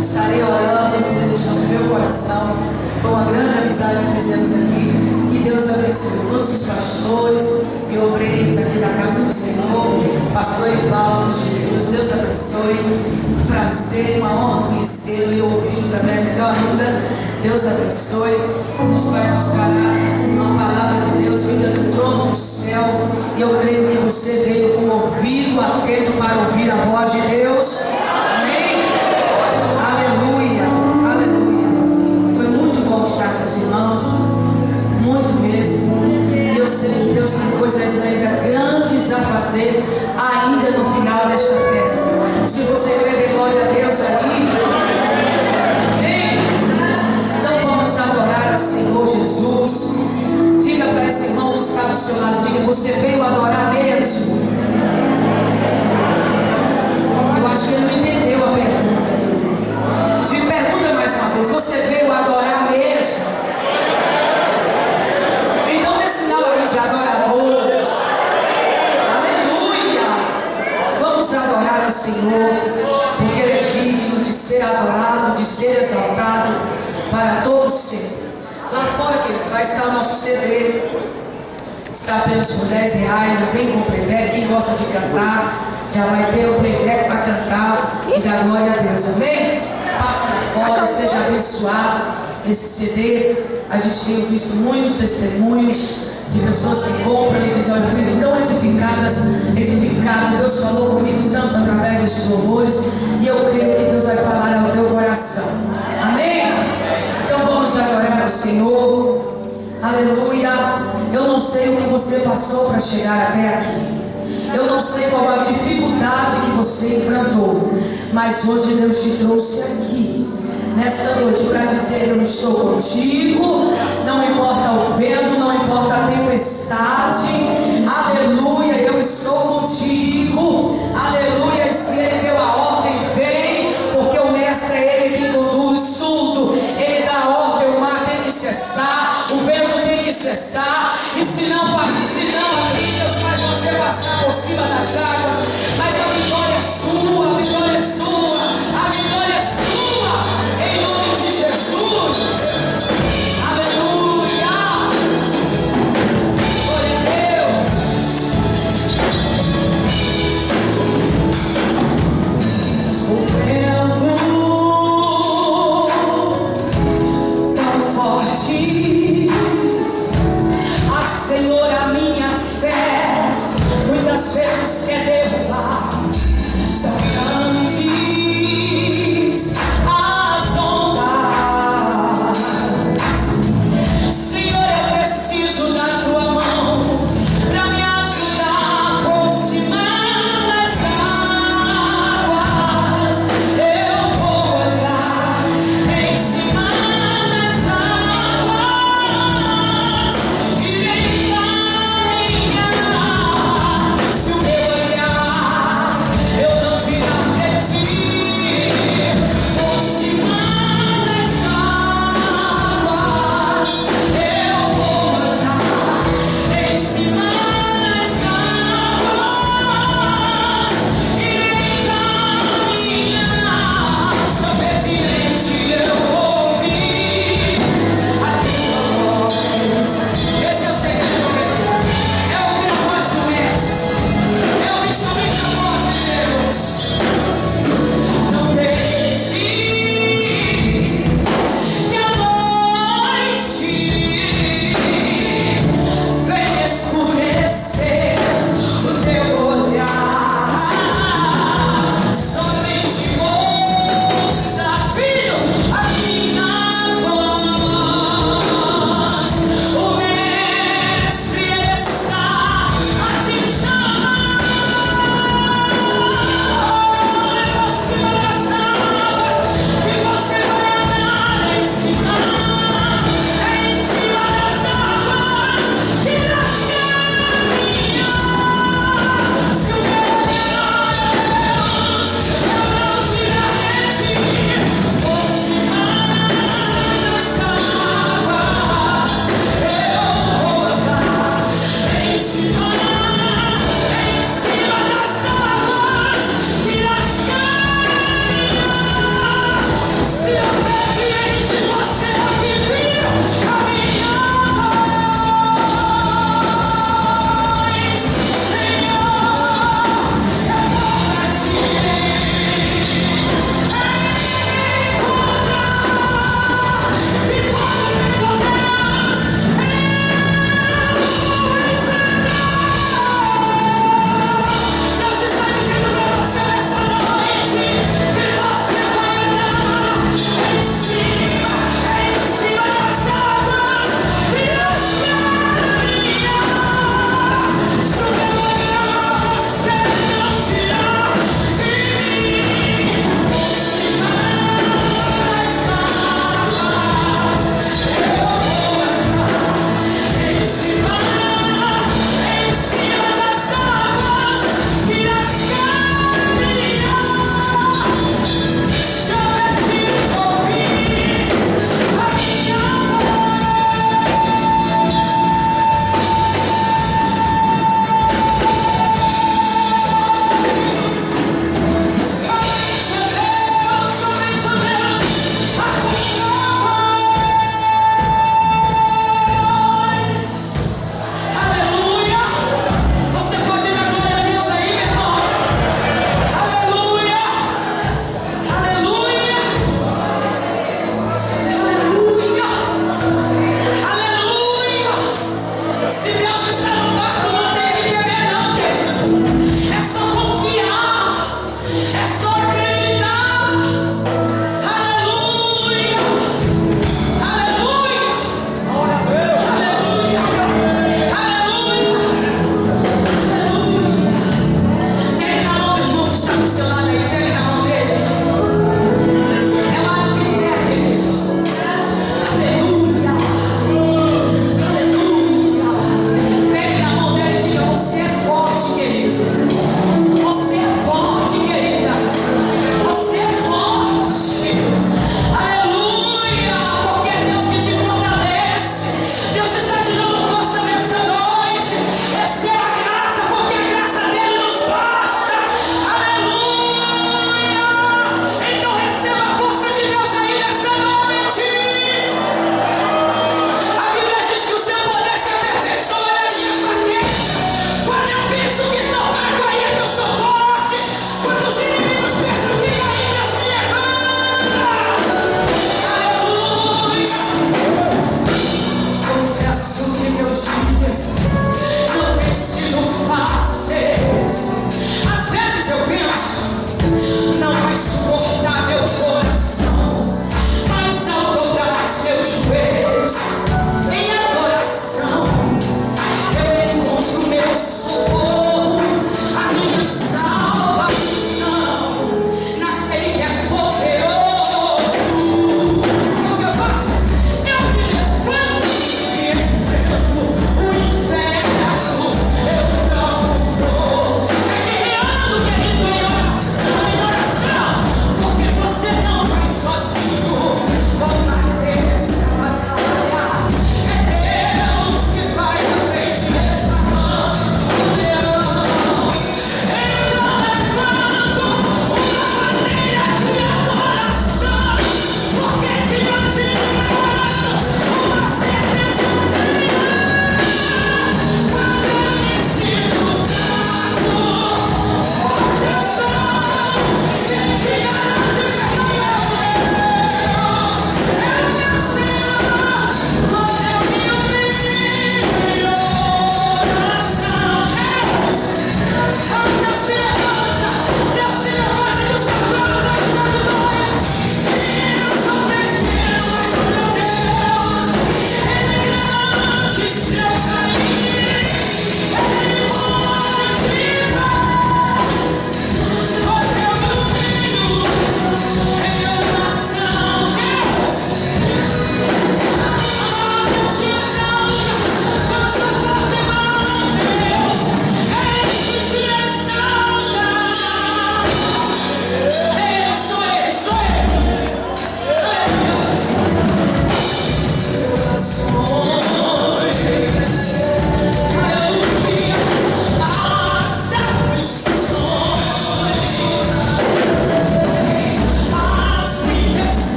estarei orando, vocês estão no meu coração. Foi uma grande amizade que fizemos aqui. Que Deus abençoe todos os pastores e obreiros aqui da casa do Senhor. Pastor Evaldo, Jesus, Deus abençoe. Um prazer, uma honra conhecê-lo e ouvi-lo também, melhor ainda. Deus abençoe. Nos vai mostrar uma palavra de Deus vinda do trono do céu. E eu creio que você veio com o ouvido atento para ouvir a voz de Deus. Amém? Aleluia, aleluia. Foi muito bom estar com os irmãos, muito mesmo. E eu sei que Deus tem coisas ainda grandes a fazer ainda no final desta festa. Se você crê em glória a Deus aí, amém? Então vamos adorar ao Senhor Jesus. Diga para esse irmão que está do seu lado, diga: você veio adorar mesmo? Eu acho que ele não entendeu a pergunta. Te pergunta mais uma vez: você veio adorar mesmo? Então dê sinal aí de adorador. Aleluia! Vamos adorar o Senhor, porque Ele é digno de ser adorado, de ser exaltado para todos sempre. Lá fora, queridos, vai estar o nosso CD. Está apenas por R$10, bem com playback. Quem gosta de cantar, já vai ter o playback para cantar e dar glória a Deus, amém? Passa lá fora, seja abençoado nesse CD. A gente tem visto muitos testemunhos de pessoas que compram e dizem: olha, fui tão edificadas. Deus falou comigo tanto através destes louvores, e eu creio que Deus vai falar ao teu coração, amém? Então vamos adorar ao Senhor. Aleluia. Eu não sei o que você passou para chegar até aqui. Eu não sei qual a dificuldade que você enfrentou, mas hoje Deus te trouxe aqui nesta noite para dizer: eu estou contigo. Não importa o vento, não importa a tempestade. Aleluia, eu estou contigo. Aleluia. E se Ele deu a ordem, vem, porque o mestre é Ele quem conduz tudo. Ele dá a ordem, o mar tem que cessar, o vento tem que cessar. E se não aqui Deus faz você passar por cima das águas. Mas a vitória é sua, a vitória é sua, a vitória é sua, em nome de Jesus. Aleluia. Glória a Deus. O vento tão forte, Senhor, a minha fé muitas vezes quer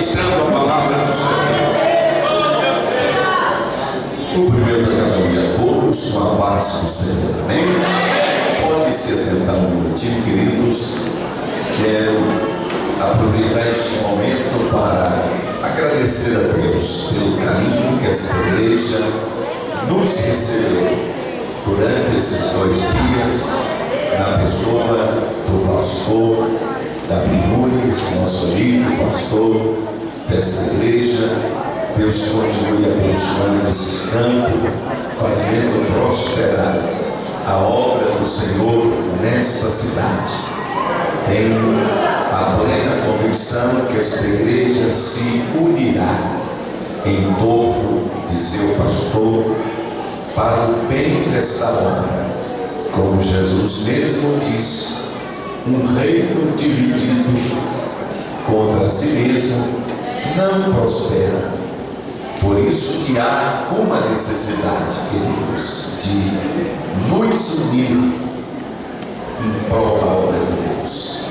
ministrando a palavra do Senhor. Cumprimento a cada um e a todos com a paz do Senhor. Amém? Pode se assentar um minutinho, queridos. Quero aproveitar este momento para agradecer a Deus pelo carinho que esta igreja nos recebeu durante esses 2 dias, na pessoa do pastor Davi Nunes, nosso amigo pastor desta igreja. Deus continue abençoando esse campo, fazendo prosperar a obra do Senhor nesta cidade. Tenho a plena convicção que esta igreja se unirá em torno de seu pastor para o bem desta obra. Como Jesus mesmo disse, um reino dividido contra si mesmo não prospera. Por isso que há uma necessidade, queridos, de nos unir em prol da obra de Deus.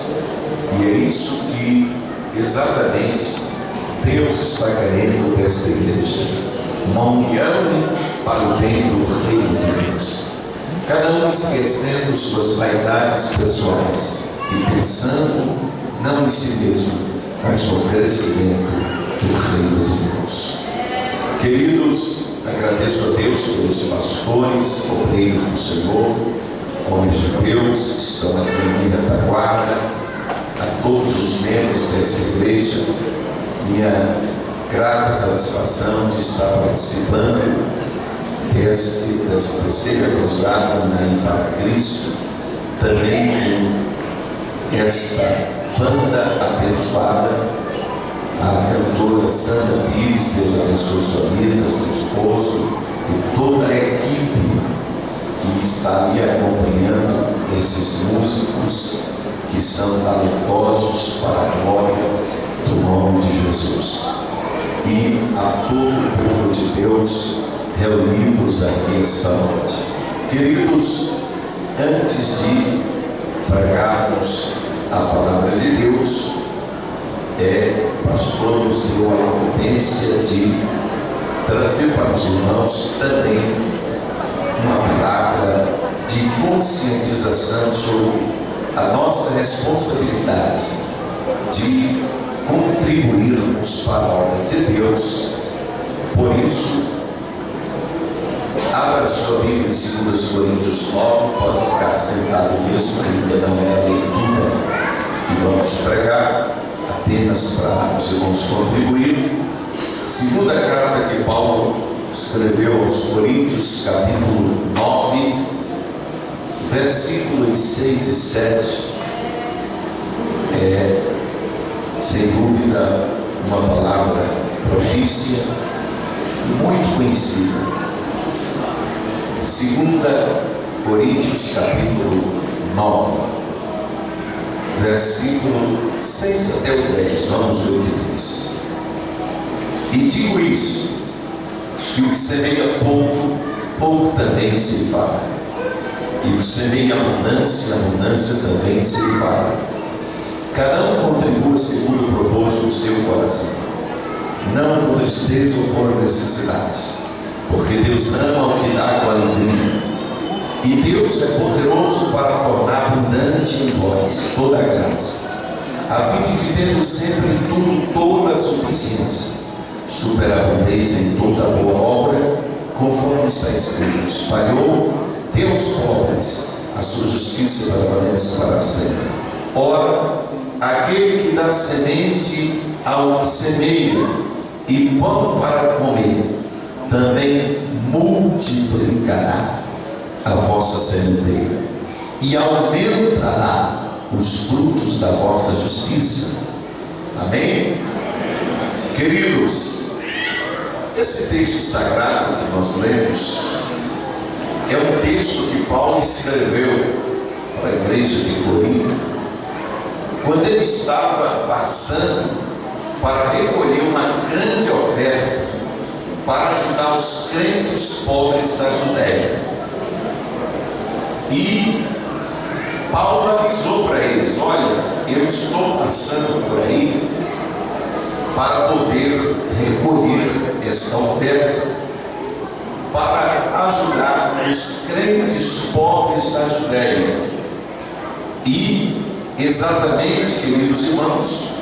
E é isso que exatamente Deus está querendo desta igreja. Uma união para o bem do reino de Deus. Cada um esquecendo suas vaidades pessoais e pensando não em si mesmo, mas no crescimento do reino de Deus. Queridos, agradeço a Deus pelos pastores, obreiros do Senhor, homens de Deus que estão aqui em retaguarda, a todos os membros desta igreja, minha grata satisfação de estar participando desta terceira cruzada para Cristo, também com esta banda abençoada, a cantora Sandra Pires. Deus abençoe sua vida, seu esposo e toda a equipe que está ali acompanhando esses músicos que são talentosos para a glória do nome de Jesus. E a todo o povo de Deus reunidos aqui esta noite. Queridos, antes de pregarmos a palavra de Deus, o pastor nos deu a prudência de trazer para os irmãos também uma palavra de conscientização sobre a nossa responsabilidade de contribuirmos para a obra de Deus. Por isso, abra sua Bíblia em 2 Coríntios 9, pode ficar sentado mesmo, ainda não é a leitura que vamos pregar, apenas para os irmãos contribuir. Segunda carta que Paulo escreveu aos Coríntios, capítulo 9, versículos 6 e 7, sem dúvida uma palavra propícia, muito conhecida. 2 Coríntios capítulo 9, versículo 6 até o 10, vamos ver o que diz. E digo isso, que o que semeia pouco, pouco também se fala. E o que semeia abundância, abundância também se fala. Cada um contribua segundo o propósito do seu coração, não por tristeza ou por necessidade, porque Deus ama o que dá com alegria. E Deus é poderoso para tornar abundante em vós toda a graça, a fim de que, tendo sempre em tudo toda a suficiência, superabundeis em toda a boa obra, conforme está escrito: espalhou Deus pobres, a sua justiça permanece para sempre. Ora, aquele que dá semente ao que semeia e pão para comer, também multiplicará a vossa sementeira e aumentará os frutos da vossa justiça. Amém? Queridos, esse texto sagrado que nós lemos é um texto que Paulo escreveu para a igreja de Corinto, quando ele estava passando para recolher uma grande oferta para ajudar os crentes pobres da Judéia. E Paulo avisou para eles: olha, eu estou passando por aí para poder recolher esta oferta para ajudar os crentes pobres da Judéia. E exatamente, queridos irmãos,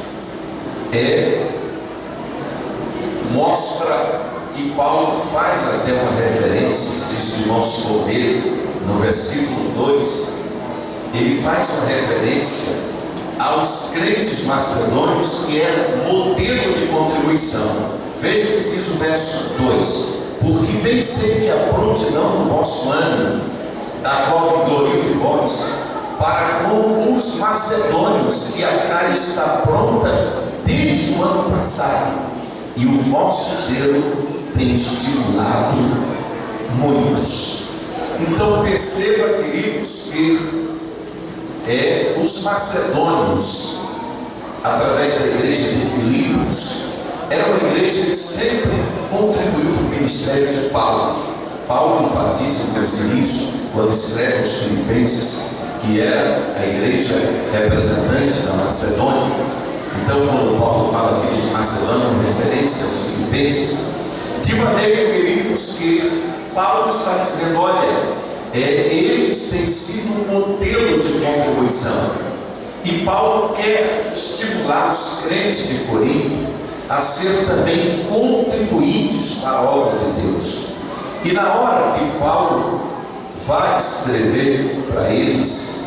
mostra que Paulo faz até uma referência, se os irmãos for ver no versículo 2, ele faz uma referência aos crentes macedônios, que era modelo de contribuição. Veja o que diz o verso 2: porque bem sei que a prontidão do vosso ânimo, da qual me glorio de vós, para com os macedônios, que a carne está pronta desde o ano passado, e o vosso zelo tem estimulado muitos. Então perceba, queridos, que os macedônios, através da igreja de Filipos, era uma igreja que sempre contribuiu para o ministério de Paulo. Paulo enfatiza em seus inícios, quando escreve aos Filipenses, que era a igreja representante da Macedônia. Então, quando Paulo fala aqui dos macedônios, uma referência aos Filipenses, de maneira, queridos, que Paulo está dizendo: olha, eles têm sido um modelo de contribuição, e Paulo quer estimular os crentes de Corinto a ser também contribuintes para a obra de Deus. E na hora que Paulo vai escrever para eles,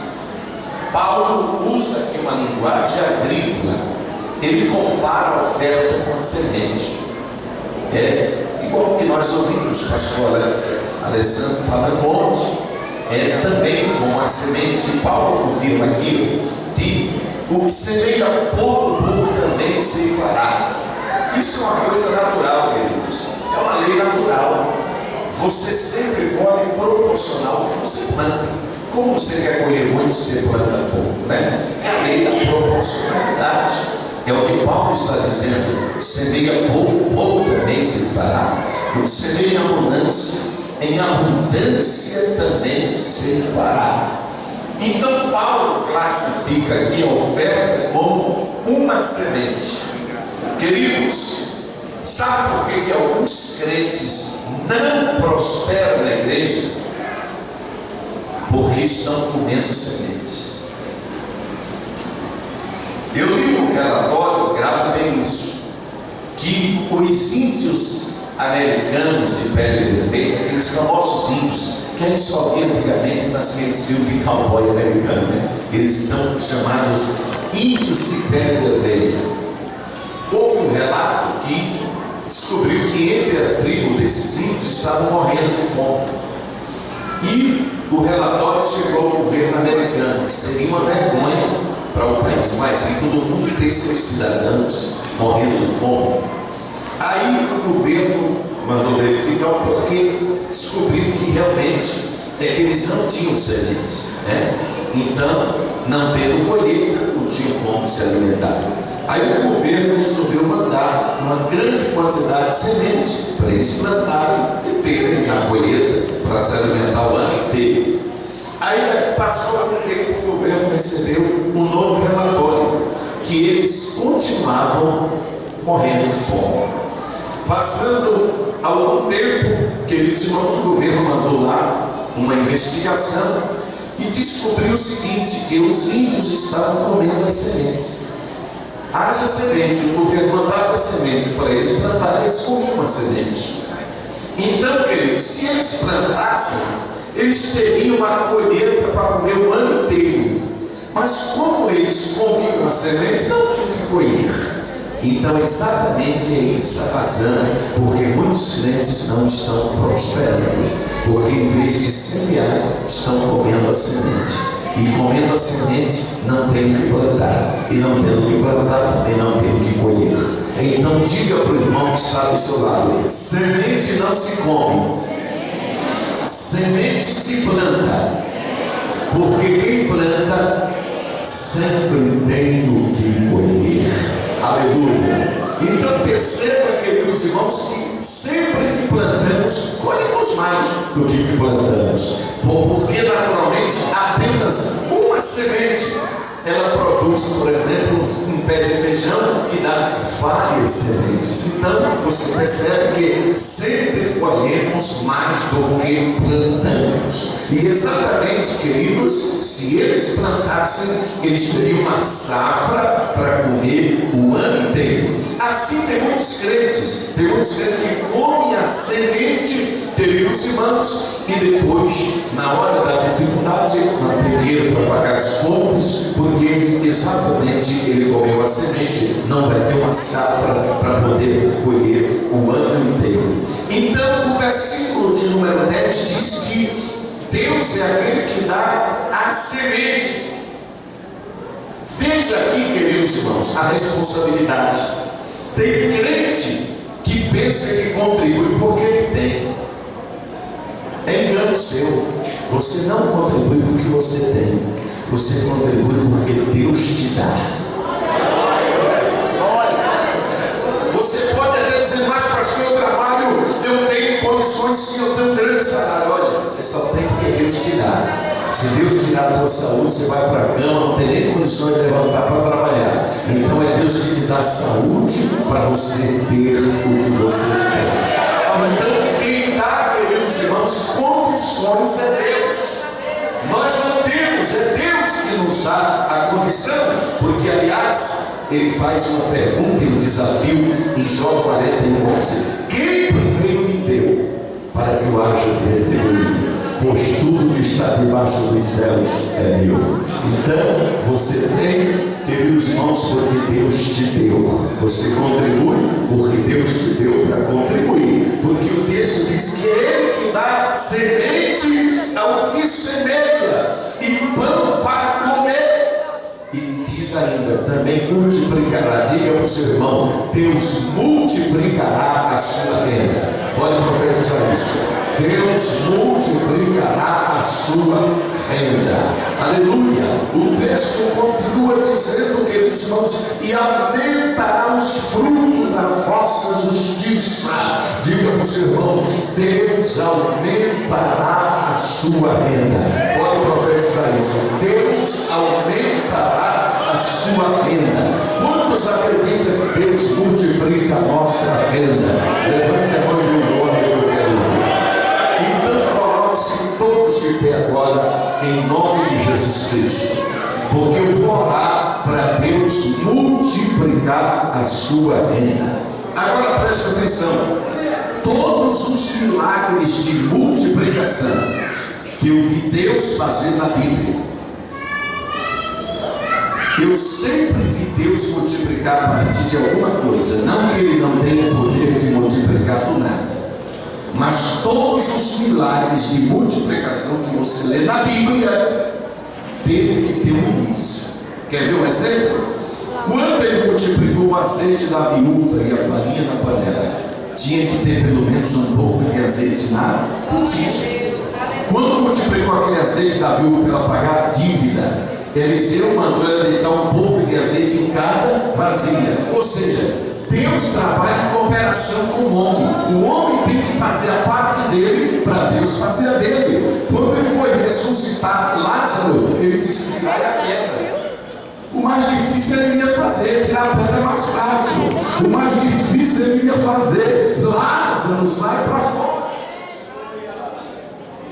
Paulo usa aqui uma linguagem agrícola. Ele compara a oferta com a semente. Igual que nós ouvimos o pastor Alessandro falando ontem, também com a semente. Paulo confirma aqui que o que semeia pouco, pouco também se fará. Isso é uma coisa natural, queridos, é uma lei natural. Você sempre pode proporcionar o que você planta. Como você quer colher muito, você planta pouco, né? É a lei da proporcionalidade. É o que Paulo está dizendo: semeia pouco, pouco também se fará. O que semeia em abundância, em abundância também se fará. Então Paulo classifica aqui a oferta como uma semente. Queridos, sabe por que alguns crentes não prosperam na igreja? Porque estão comendo sementes. Eu li um relatório, grave bem isso, que os índios americanos de pele vermelha, aqueles famosos índios que a gente só via antigamente naqueles filmes de cowboy americano, né? Eles são chamados índios de pele vermelha. Houve um relato que descobriu que entre a tribo desses índios estavam morrendo de fome. E o relatório chegou ao governo americano, que seria uma vergonha para o país mais rico do mundo ter seus cidadãos morrendo de fome. Aí o governo mandou verificar o porquê, descobriu que realmente eles não tinham sementes, né? Então, não tendo colheita, não tinham como se alimentar. Aí o governo resolveu mandar uma grande quantidade de sementes para eles plantarem e terem a colheita para se alimentar o ano inteiro. Aí passou algum tempo, o governo recebeu um novo relatório, que eles continuavam morrendo de fome. Passando algum tempo, queridos irmãos, o governo mandou lá uma investigação e descobriu o seguinte: que os índios estavam comendo as sementes. Haja semente, o governo mandava a semente para eles plantarem, eles comiam a semente. Então, queridos, se eles plantassem, eles teriam uma colheita para comer o ano inteiro. Mas como eles comiam a semente, não tinham que colher. Então, exatamente é isso a razão, porque muitos crentes não estão prosperando, porque em vez de semear, estão comendo a semente. E comendo a semente, não tem o que plantar. E não tendo o que plantar, também não tem o que colher. Então diga para o irmão que está do seu lado: semente não se come, semente se planta. Porque quem planta sempre tem o que colher. Aleluia. Então perceba, queridos irmãos, que sempre que plantamos, colhemos mais do que plantamos. Porque naturalmente apenas uma semente ela produz produz, por exemplo, um pé de feijão que dá várias sementes. Então, você percebe que sempre colhemos mais do que plantamos. E exatamente, queridos, se eles plantassem, eles teriam uma safra para comer o ano inteiro. Assim tem muitos crentes que comem a semente, queridos irmãos, e depois, na hora da dificuldade, não tem dinheiro para pagar as contas, porque exatamente ele comeu a semente, não vai ter uma safra para poder colher o ano inteiro. Então, o versículo de número 10 diz que Deus é aquele que dá a semente. Veja aqui, queridos irmãos, a responsabilidade. Tem crente que pensa que contribui porque ele tem. É engano seu. Você não contribui porque você tem. Você contribui porque Deus te dá. Você pode até dizer, mas pastor, eu trabalho, eu tenho condições, sim, eu tenho um grande salário. Olha, você só tem porque Deus te dá. Se Deus tirar a tua saúde, você vai para a cama, não tem nem condições de levantar para trabalhar. Então é Deus que te dá saúde para você ter o que você tem. Então quem dá, queridos irmãos, condições é Deus. Nós não temos, é Deus que nos dá a condição, porque aliás, ele faz uma pergunta e um desafio em Jó 41:11. Quem primeiro me deu para que eu haja de retribuir? Pois tudo que está debaixo dos céus é meu. Então, você tem, queridos irmãos, porque Deus te deu. Você contribui porque Deus te deu para contribuir. Porque o texto diz que é Ele que dá semente ao que semeia e pão para comer. E diz ainda, também multiplicará. Diga para o seu irmão, Deus multiplicará a sua renda. Pode profetizar isso. Deus multiplicará a sua renda. Aleluia. O texto continua dizendo, queridos irmãos, e aumentará os frutos da vossa justiça. Diga para o seu irmão, Deus aumentará a sua renda. Pode profetizar isso. Deus aumentará a sua renda. Quantos acreditam que Deus multiplica a nossa renda? Levante a mão e glória. Todos de pé agora, em nome de Jesus Cristo, porque eu vou orar para Deus multiplicar a sua renda. Agora preste atenção, todos os milagres de multiplicação que eu vi Deus fazer na Bíblia, eu sempre vi Deus multiplicar a partir de alguma coisa. Não que Ele não tenha o poder de multiplicar do nada, mas todos os milagres de multiplicação que você lê na Bíblia teve que ter um início. Quer ver um exemplo? Quando Ele multiplicou o azeite da viúva e a farinha na panela, tinha que ter pelo menos um pouco de azeite na botija. Quando multiplicou aquele azeite da viúva para ela pagar a dívida, Eliseu mandou ela deitar um pouco de azeite em cada vasilha. Ou seja, Deus trabalha em cooperação com o homem. O homem tem que fazer a parte dele para Deus fazer a dele. Quando ele foi ressuscitar Lázaro, ele disse: tirar a pedra. O mais difícil ele ia fazer, tirar a pedra é mais fácil. O mais difícil ele ia fazer, Lázaro, sai para fora.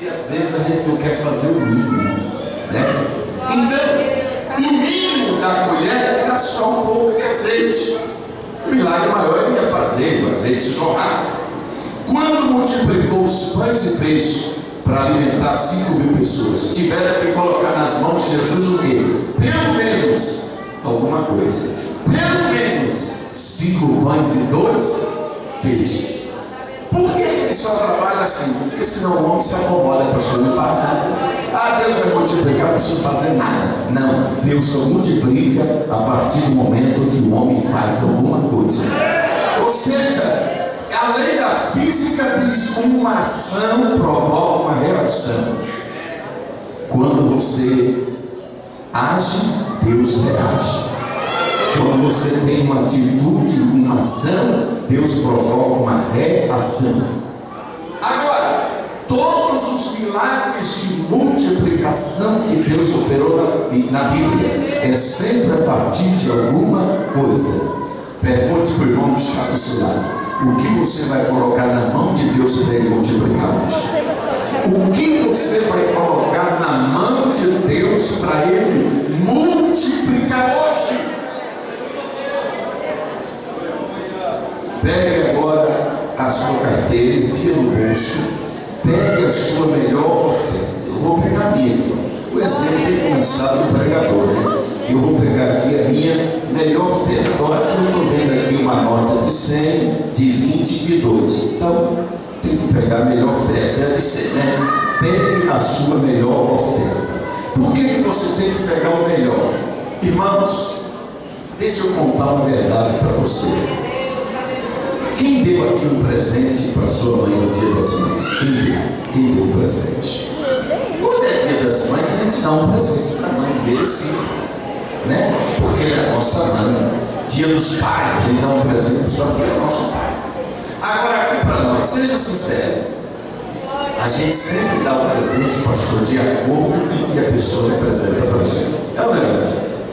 E às vezes a gente não quer fazer o mínimo, né? Então, o mínimo da colher era só um pouco de azeite. O milagre maior ele ia fazer, o azeite jorrar. Quando multiplicou os pães e peixes para alimentar 5.000 pessoas, tiveram que colocar nas mãos de Jesus o quê? Pelo menos alguma coisa. Pelo menos 5 pães e 2 peixes. Por que ele só trabalha assim? Porque senão o homem se acomoda, pastor, não faz nada. Ah, Deus vai multiplicar, não preciso fazer nada. Não, Deus só multiplica a partir do momento que o homem faz alguma coisa. Ou seja, a lei da física diz: uma ação provoca uma reação. Quando você age, Deus reage. Quando você tem uma atitude, uma ação, Deus provoca uma reação. Agora, todos Todos os milagres de multiplicação que Deus operou na Bíblia é sempre a partir de alguma coisa. Pergunte para o irmão que está do seu lado: o que você vai colocar na mão de Deus para ele multiplicar hoje? O que você vai colocar na mão de Deus para ele multiplicar hoje? Pegue agora a sua carteira, enfia no bolso, pegue a sua melhor oferta. Eu vou pegar a minha aqui, ó. O exemplo tem começado do pregador, né? Eu vou pegar aqui a minha melhor oferta. Olha que eu estou vendo aqui uma nota de 100, de 20, de 2. Então, tem que pegar a melhor oferta. É de 100, né? Pegue a sua melhor oferta. Por que você tem que pegar o melhor? Irmãos, deixa eu contar uma verdade para você. Quem deu aqui um presente para sua mãe no dia das mães? Quem deu um presente? Quando é dia das mães, a gente dá um presente para a mãe dele, sim, né? Porque ele é a nossa mãe. Dia dos pais, a gente dá um presente só porque é o nosso pai. Agora aqui para nós, seja sincero, a gente sempre dá o presente, pastor, de acordo com o que a pessoa representa para a gente. É uma verdade.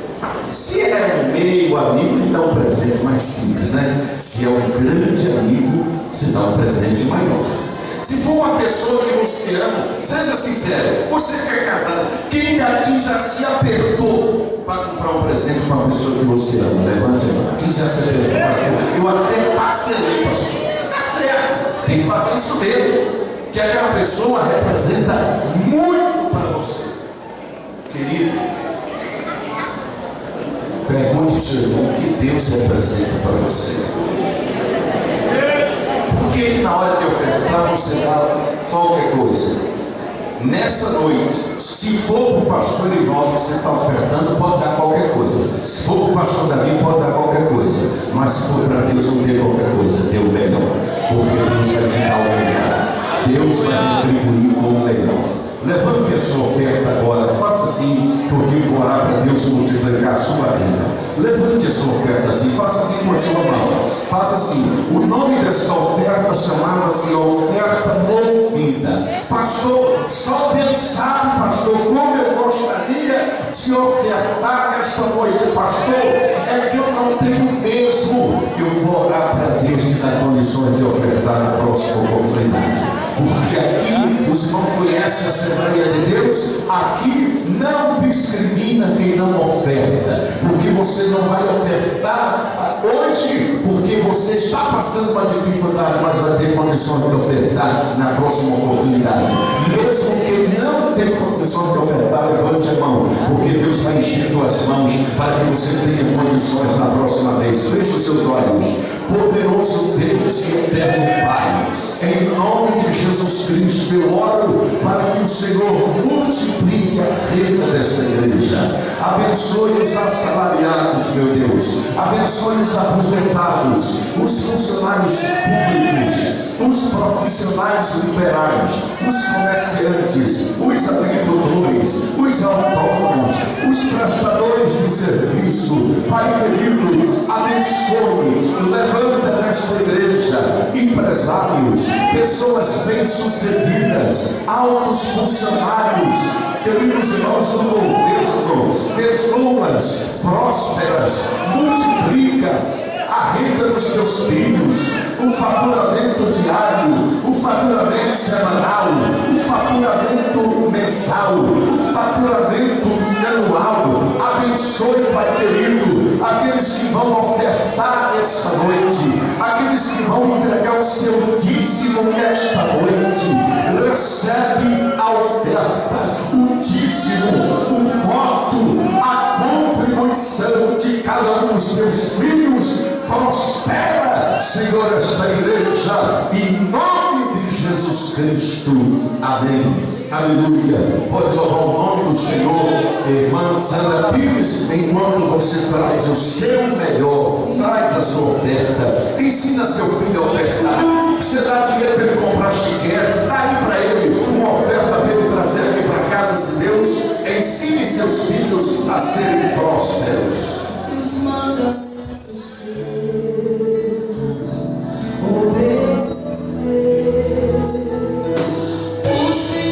Se é um meio amigo, ele dá um presente mais simples, né? Se é um grande amigo, se dá um presente maior. Se for uma pessoa que você ama, seja sincero, você que é casado, quem daqui já se apertou para comprar um presente para uma pessoa que você ama? Levante a mão. Quem já se apertou? Eu até parcelei, pastor. Tá certo, tem que fazer isso mesmo, que aquela pessoa representa muito para você, querido. Pergunte para o seu irmão o que Deus representa para você. Por que na hora de ofertar você dá qualquer coisa? Nessa noite, se for para o pastor Ivaldo que você está ofertando, pode dar qualquer coisa. Se for para o pastor Davi, pode dar qualquer coisa. Mas se for para Deus, não dê qualquer coisa, dê o melhor. Porque Deus vai te dar o melhor. Deus vai retribuir com o melhor. Levante a sua oferta agora, faça assim, porque eu vou orar para Deus multiplicar a sua vida. Levante a sua oferta assim, faça assim com a sua mão. Faça assim. O nome dessa oferta chamava-se oferta movida. Pastor, só Deus sabe, pastor, como eu gostaria de ofertar esta noite. Pastor, é que eu não tenho mesmo. Eu vou orar para Deus te dar condições de ofertar na próxima oportunidade. Porque aqui os irmãos conhecem a Assembleia de Deus, aqui não discrimina quem não oferta, porque você não vai ofertar hoje, porque você está passando uma dificuldade, mas vai ter condições de ofertar na próxima oportunidade. Mesmo quem não tem condições de ofertar, levante a mão, porque Deus vai encher tuas mãos para que você tenha condições na próxima vez. Feche os seus olhos. Poderoso Deus e eterno Pai, em nome de Jesus Cristo, eu oro para que o Senhor multiplique a renda desta igreja. Abençoe os assalariados, meu Deus. Abençoe os aposentados, os funcionários públicos, os profissionais liberais, os comerciantes, os agricultores, os autônomos, os prestadores de serviço. Pai querido, abençoe, levanta nesta igreja empresários, pessoas bem-sucedidas, altos funcionários, queridos irmãos do governo, pessoas prósperas. Multiplica a renda dos teus filhos, o faturamento diário, o faturamento semanal, o faturamento mensal, o faturamento anual. Abençoe, Pai querido, aqueles que vão ofertar esta noite, aqueles que vão entregar o seu dízimo esta noite. Recebe a oferta, o dízimo, o voto, a contribuição de cada um dos teus filhos. Prospera, Senhor, esta igreja, em nome de Jesus Cristo. Amém. Aleluia. Pode louvar o nome do Senhor. Irmã Sandra Pires, enquanto você traz o seu melhor, traz a sua oferta, ensina seu filho a ofertar. Você dá dinheiro para ele comprar chiquete, dá aí para ele uma oferta para ele trazer aqui para a casa de Deus. Ensine seus filhos a serem prósperos. Os mandamentos seus, obedecer. O Senhor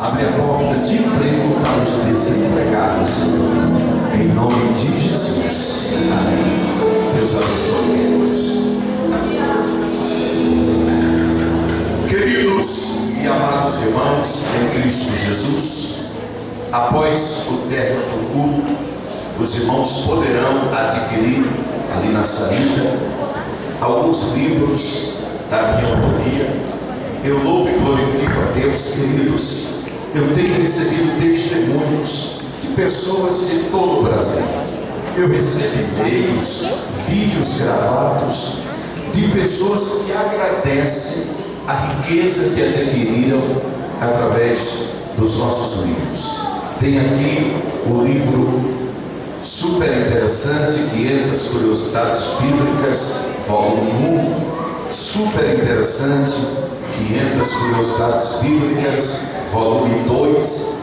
Abre a porta de emprego para os desempregados, em nome de Jesus. Amém. Deus abençoe, queridos. Queridos e amados irmãos em Cristo Jesus, após o término do culto, os irmãos poderão adquirir ali na saída alguns livros da minha autoria. Eu louvo e glorifico a Deus, queridos. Eu tenho recebido testemunhos de pessoas de todo o Brasil. Eu recebo e-mails, vídeos gravados de pessoas que agradecem a riqueza que adquiriram através dos nossos livros. Tem aqui o livro super interessante, 500 curiosidades bíblicas, volume 1, super interessante, 500 curiosidades bíblicas, volume 2,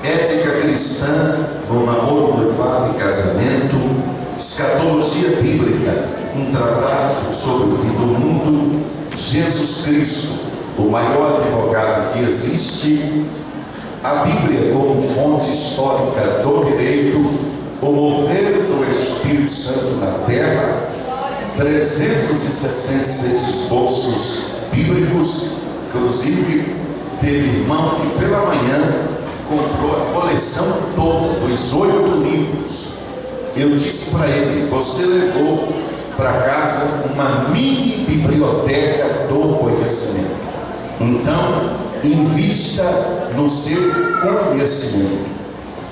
ética cristã no namoro, noivado e casamento, escatologia bíblica, um tratado sobre o fim do mundo, Jesus Cristo, o maior advogado que existe, a Bíblia como fonte histórica do direito, o mover do Espírito Santo na terra, 366 esboços bíblicos. Inclusive, teve irmão que pela manhã comprou a coleção toda dos 8 livros. Eu disse para ele: você levou para casa uma mini biblioteca do conhecimento. Então, invista no seu conhecimento.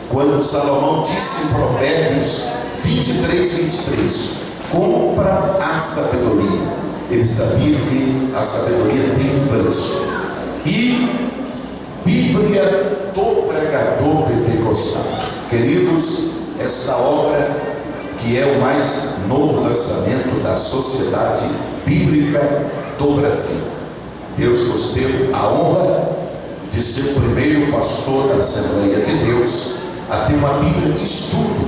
Quando Salomão disse em Provérbios 23, compra a sabedoria, ele sabia que a sabedoria tem um preço. E Bíblia do Pregador Pentecostal. Queridos, esta obra, que é o mais novo lançamento da Sociedade Bíblica do Brasil. Deus nos deu a honra de ser o primeiro pastor da Assembleia de Deus a ter uma Bíblia de estudo,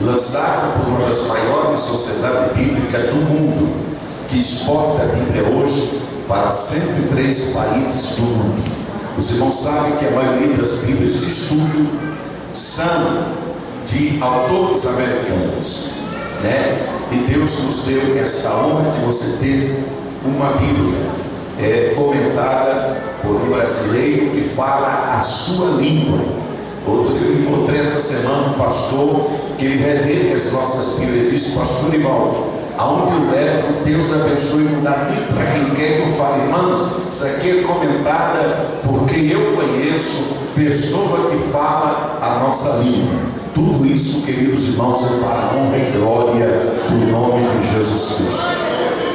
lançada por uma das maiores sociedades bíblicas do mundo, que exporta a Bíblia hoje para 103 países do mundo. Os irmãos sabem que a maioria das Bíblias de estudo são de autores americanos, né? E Deus nos deu essa honra de você ter uma Bíblia comentada por um brasileiro que fala a sua língua. Eu encontrei essa semana um pastor que ele revê as nossas Bíblias. Ele disse: pastor Nivaldo, aonde eu levo, Deus abençoe para quem quer que eu fale. Irmãos, isso aqui é comentada porque eu conheço pessoa que fala a nossa língua. Tudo isso, queridos irmãos, é para a honra e glória do nome de Jesus Cristo.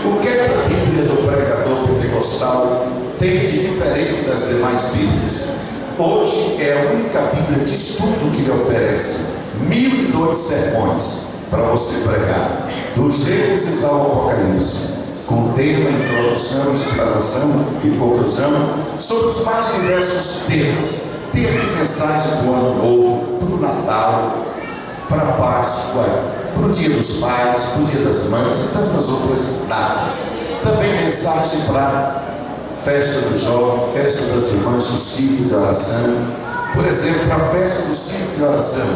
O que é que a Bíblia do Pregador Pentecostal tem de diferente das demais Bíblias? Hoje é a única Bíblia de estudo que lhe oferece 1002 sermões para você pregar, do Gênesis ao Apocalipse, com tema, introdução, explanação e conclusão sobre os mais diversos temas. Tem aqui mensagem do Ano Novo, para o Natal, para a Páscoa, para o Dia dos Pais, para o Dia das Mães e tantas outras datas. Também mensagem para festa do jovem, festa das irmãs do ciclo de oração. Por exemplo, para a festa do ciclo de oração,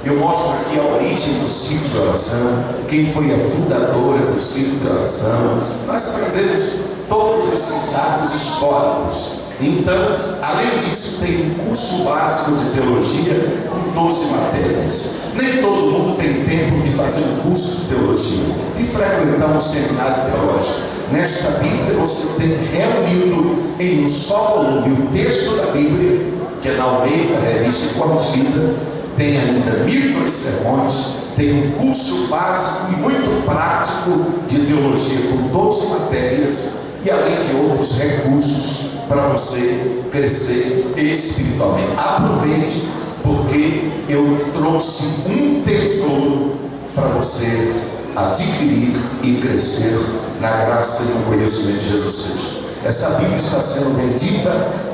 eu mostro aqui a origem do ciclo de oração, quem foi a fundadora do ciclo de oração. Nós trazemos todos esses dados históricos. Então, além disso, tem um curso básico de teologia com 12 matérias. Nem todo mundo tem tempo de fazer um curso de teologia e frequentar um seminário teológico. Nesta Bíblia você tem reunido em um só volume o texto da Bíblia, que é na Almeida, revista corrigida. Tem ainda 1002 sermões, tem um curso básico e muito prático de teologia com 12 matérias e além de outros recursos para você crescer espiritualmente. Aproveite, porque eu trouxe um tesouro para você adquirir e crescer na graça e no conhecimento de Jesus Cristo. Essa Bíblia está sendo vendida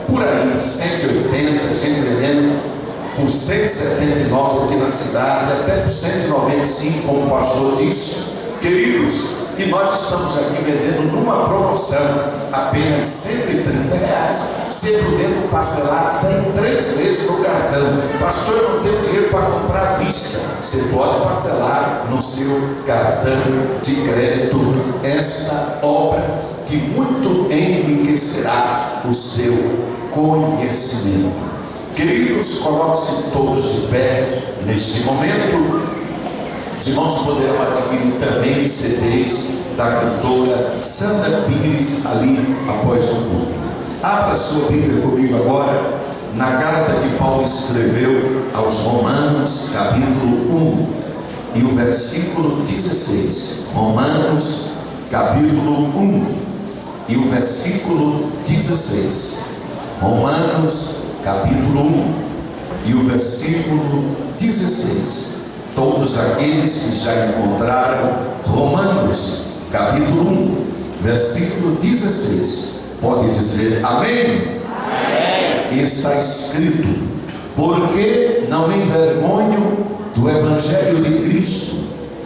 por aí, 180, gente vendendo por 179 aqui na cidade, até por 195, como o pastor disse. Queridos, E nós estamos aqui vendendo numa promoção apenas R$130. Você podendo parcelar até em 3 vezes no cartão. Pastor, eu não tenho dinheiro para comprar à vista. Você pode parcelar no seu cartão de crédito esta obra que muito enriquecerá o seu conhecimento. Queridos, coloquem-se todos de pé neste momento. Os irmãos poderão adquirir também CDs da cantora Sandra Pires ali após o culto. Abra sua Bíblia comigo agora na carta que Paulo escreveu aos Romanos, capítulo 1 e o versículo 16. Romanos, capítulo 1 e o versículo 16. Romanos, capítulo 1 e o versículo 16. Todos aqueles que já encontraram Romanos, capítulo 1, versículo 16, pode dizer amém? Amém. Está escrito: porque não me envergonho do Evangelho de Cristo,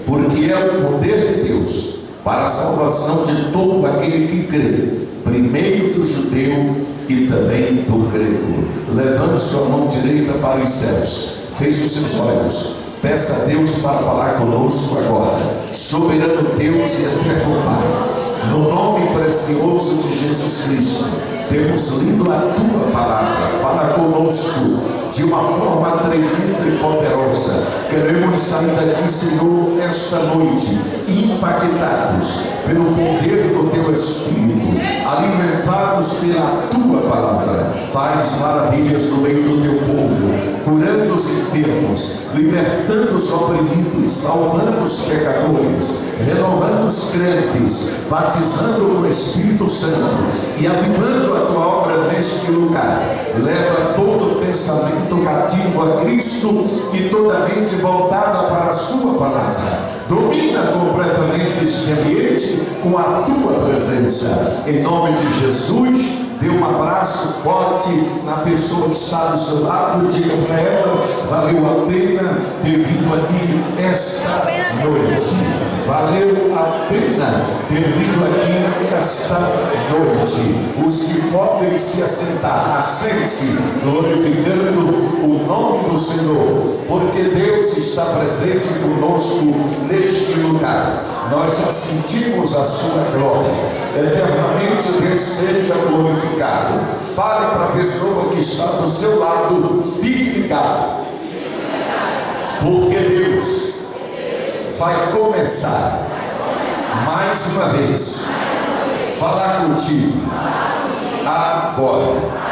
porque é o poder de Deus para a salvação de todo aquele que crê, primeiro do judeu e também do grego. Levante sua mão direita para os céus, feche os seus olhos. Peça a Deus para falar conosco agora. Soberano Deus e eterno Pai, no nome precioso de Jesus Cristo, temos lido a Tua palavra. Fala conosco de uma forma tremenda e poderosa. Queremos sair daqui, Senhor, esta noite impactados pelo poder do Teu Espírito, alimentados pela Tua palavra. Faz maravilhas no meio do Teu povo, curando os enfermos, libertando os oprimidos, salvando os pecadores, renovando os crentes, batizando o Espírito Santo e avivando a Tua obra neste lugar. Leva todo o pensamento cativo a Cristo e toda a mente voltada para a Sua palavra. Domina completamente este ambiente com a Tua presença. Em nome de Jesus, dê um abraço forte na pessoa que está do seu lado. Diga para ela: valeu a pena ter vindo aqui esta noite. Valeu a pena ter vindo aqui esta noite. Os que podem se assentar, assente-se, glorificando o nome do Senhor, porque Deus está presente conosco neste lugar. Nós já sentimos a sua glória. Eternamente Deus seja glorificado. Fale para a pessoa que está do seu lado: fique ligado, porque Deus vai começar mais uma vez falar contigo agora.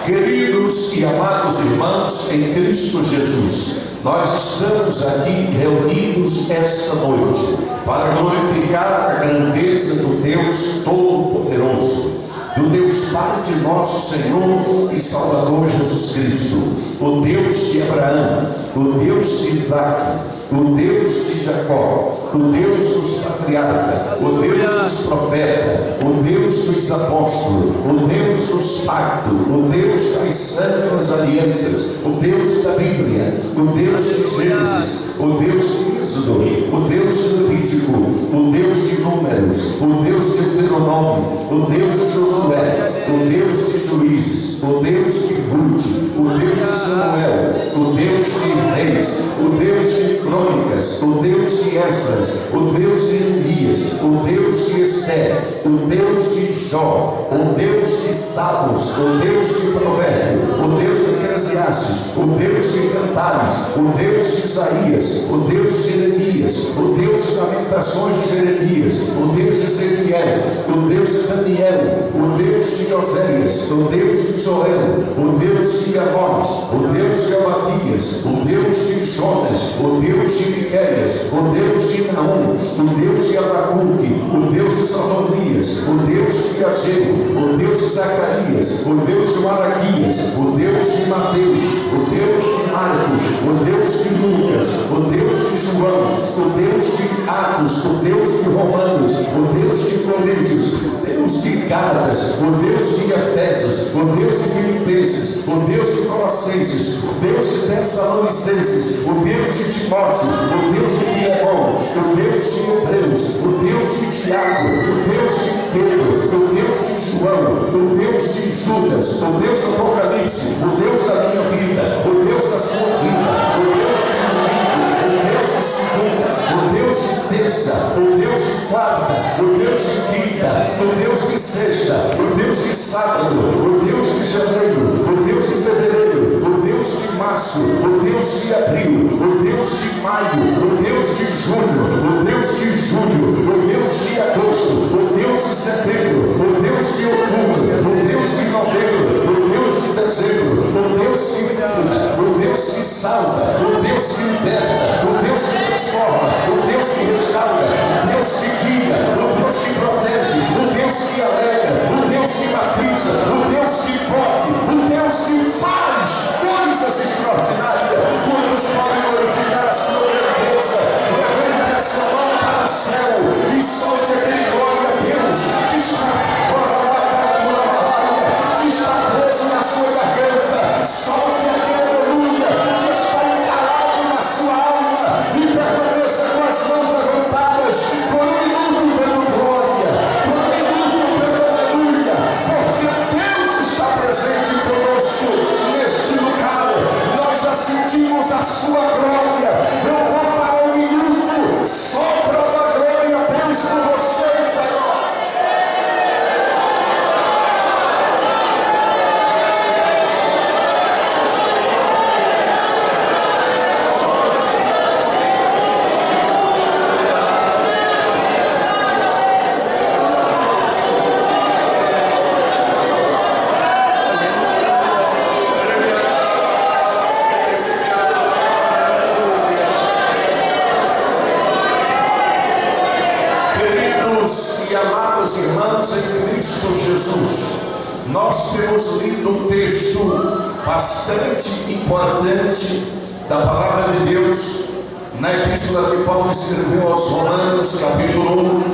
Queridos e amados irmãos em Cristo Jesus, nós estamos aqui reunidos esta noite para glorificar a grandeza do Deus Todo-Poderoso, do Deus Pai de nosso Senhor e Salvador Jesus Cristo, o Deus de Abraão, o Deus de Isaac, o Deus de Jacó, o Deus dos patriarcas, o Deus dos profetas, o Deus dos apóstolos, o Deus dos pactos, o Deus das santas alianças, o Deus da Bíblia, o Deus de Gênesis, o Deus de Êxodo, o Deus de Levítico, o Deus de Números, o Deus de Deuteronômio, o Deus de Josué, o Deus de Juízes, o Deus de Ruth, o Deus de Samuel, o Deus de Reis, o Deus de Crônicas, o Deus de Esdras, o Deus de Elias, o Deus de Esther, o Deus de Jó, o Deus de Salmos, o Deus de Provérbio, o Deus de Eclesiastes, o Deus de Cantares, o Deus de Isaías, o Deus de Jeremias, o Deus de Lamentações de Jeremias, o Deus de Ezequiel, o Deus de Daniel, o Deus de Oséias, o Deus de Joel, o Deus de Amós, o Deus de Abadias, o Deus de Jonas, o Deus de Miqueias, o Deus de Naum, o Deus de Abacuque, o Deus de Sofonias, o Deus de Ageu, o Deus de Zacarias, o Deus de Malaquias, o Deus de Mateus, o Deus de Marcos, o Deus de Lucas, o Deus de João, o Deus de Atos, o Deus de Romanos, o Deus de Coríntios, o Deus de Gálatas, o Deus de Efésios, o Deus de Filipenses, o Deus de Colossenses, o Deus de Tessalonicenses, o Deus de Timóteo, o Deus de Filemão, o Deus de Hebreus, o Deus terça, o Deus de quarta, o Deus de quinta, o Deus de sexta, o Deus de sábado, o Deus de janeiro, o Deus de fevereiro, o Deus de março, o Deus de abril, o Deus de maio, o Deus de junho, o Deus de julho, o Deus de agosto, o Deus de setembro, o Deus de outubro, o Deus de novembro, o Deus de dezembro, o Deus que cura, o Deus que salva, o Deus que liberta, o Deus que transforma, o Deus que restaura, o Deus que guia, o Deus que protege, o Deus que alegra, o Deus que batiza, o Deus que pode, o Deus que faz coisas extraordinárias. Quantos podem glorificar a sua grandeza? Levante a sua mão para o céu e solte aquele glória a Deus que está fora da captura da barriga, que está preso na sua garganta. Solte aquele aleluia que está encarado na sua alma e permaneça com as mãos levantadas por um minuto pelo glória, por um minuto pelo aleluia, porque Deus está presente conosco neste lugar. Nós já sentimos a sua glória. Eu vou para um minuto só para a glória a Deus com vocês agora. Amados irmãos em Cristo Jesus, nós temos lido um texto bastante importante da palavra de Deus na epístola que Paulo escreveu aos Romanos, capítulo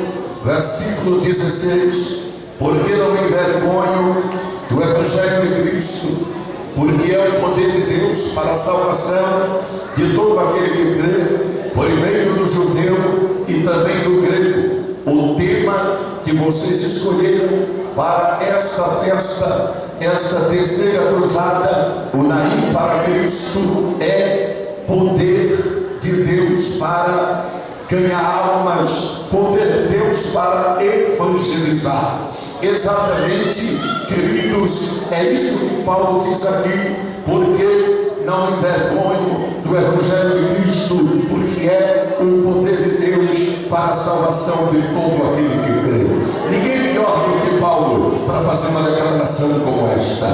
1, versículo 16: porque não me envergonho do Evangelho de Cristo, porque é o poder de Deus para a salvação de todo aquele que crê, por meio do judeu e também do grego. O tema que vocês escolheram para esta festa, esta terceira cruzada, Unaí para Cristo, é poder de Deus para ganhar almas, poder de Deus para evangelizar. Exatamente, queridos, é isso que Paulo diz aqui: porque não me envergonho do Evangelho de Cristo, porque é o poder de Deus para a salvação de todo aquele que crê. Ninguém melhor do que Paulo para fazer uma declaração como esta,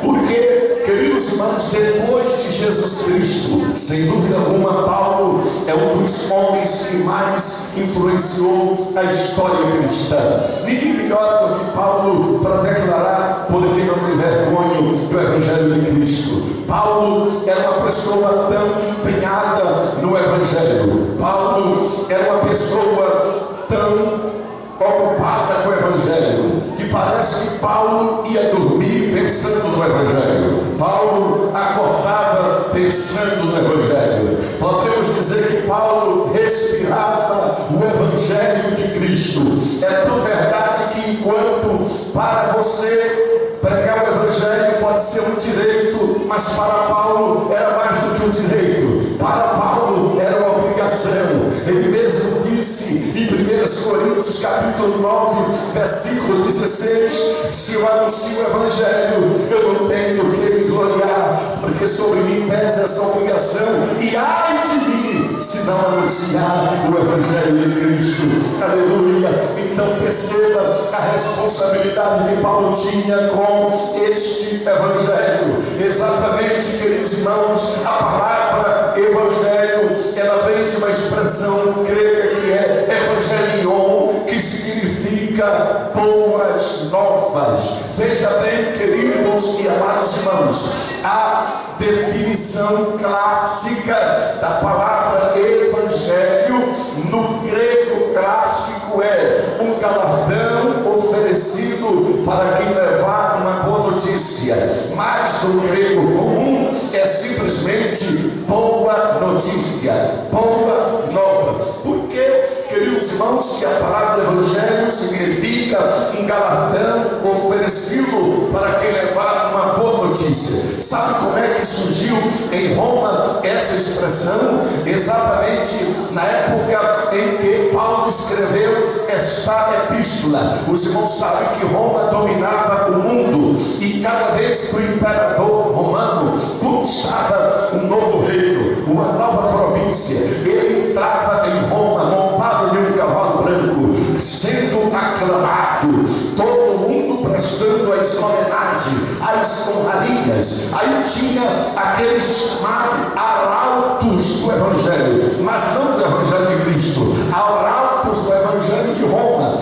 porque, queridos irmãos, depois de Jesus Cristo, sem dúvida alguma, Paulo é um dos homens que mais influenciou a história cristã. Ninguém melhor do que Paulo para declarar: porque não me envergonho do Evangelho de Cristo. Paulo era uma pessoa tão empenhada no Evangelho. Paulo era uma pessoa tão ocupada com o Evangelho que parece que Paulo ia dormir pensando no Evangelho. Paulo acordava pensando no Evangelho. Podemos dizer que Paulo respirava o Evangelho de Cristo. É tão verdade que enquanto para você pregar o Evangelho pode ser um direito, mas para Paulo era mais do que um direito. Para Paulo era uma obrigação. Ele mesmo disse em 1 Coríntios capítulo 9, versículo 16: se eu anuncio o Evangelho, eu não tenho que me gloriar, porque sobre mim pesa essa obrigação, e ai de mim se não anunciar o Evangelho de Cristo. Aleluia. Então perceba a responsabilidade que Paulo tinha com este Evangelho. Exatamente, queridos irmãos, a palavra Evangelho, ela vem de uma expressão grega que é evangelion, que significa boas novas. Veja bem, queridos e amados irmãos, a definição clássica da palavra evangelho no grego clássico é um galardão oferecido para quem levar uma boa notícia. Mas no grego comum é simplesmente boa notícia, boa nova. Por quê, queridos irmãos, que a palavra evangelho significa um galardão oferecido para quem levar uma boa notícia. Sabe como é que surgiu em Roma essa expressão? Exatamente na época em que Paulo escreveu esta epístola. Os irmãos sabem que Roma dominava o mundo, e cada vez que o imperador romano conquistava um novo reino, uma nova província, ele entrava em Roma montado em um cavalo branco, sendo aclamado, todo mundo prestando as homenagens, as honrarias. Aí tinha aqueles chamados arautos do Evangelho, mas não do Evangelho de Cristo, arautos do Evangelho de Roma.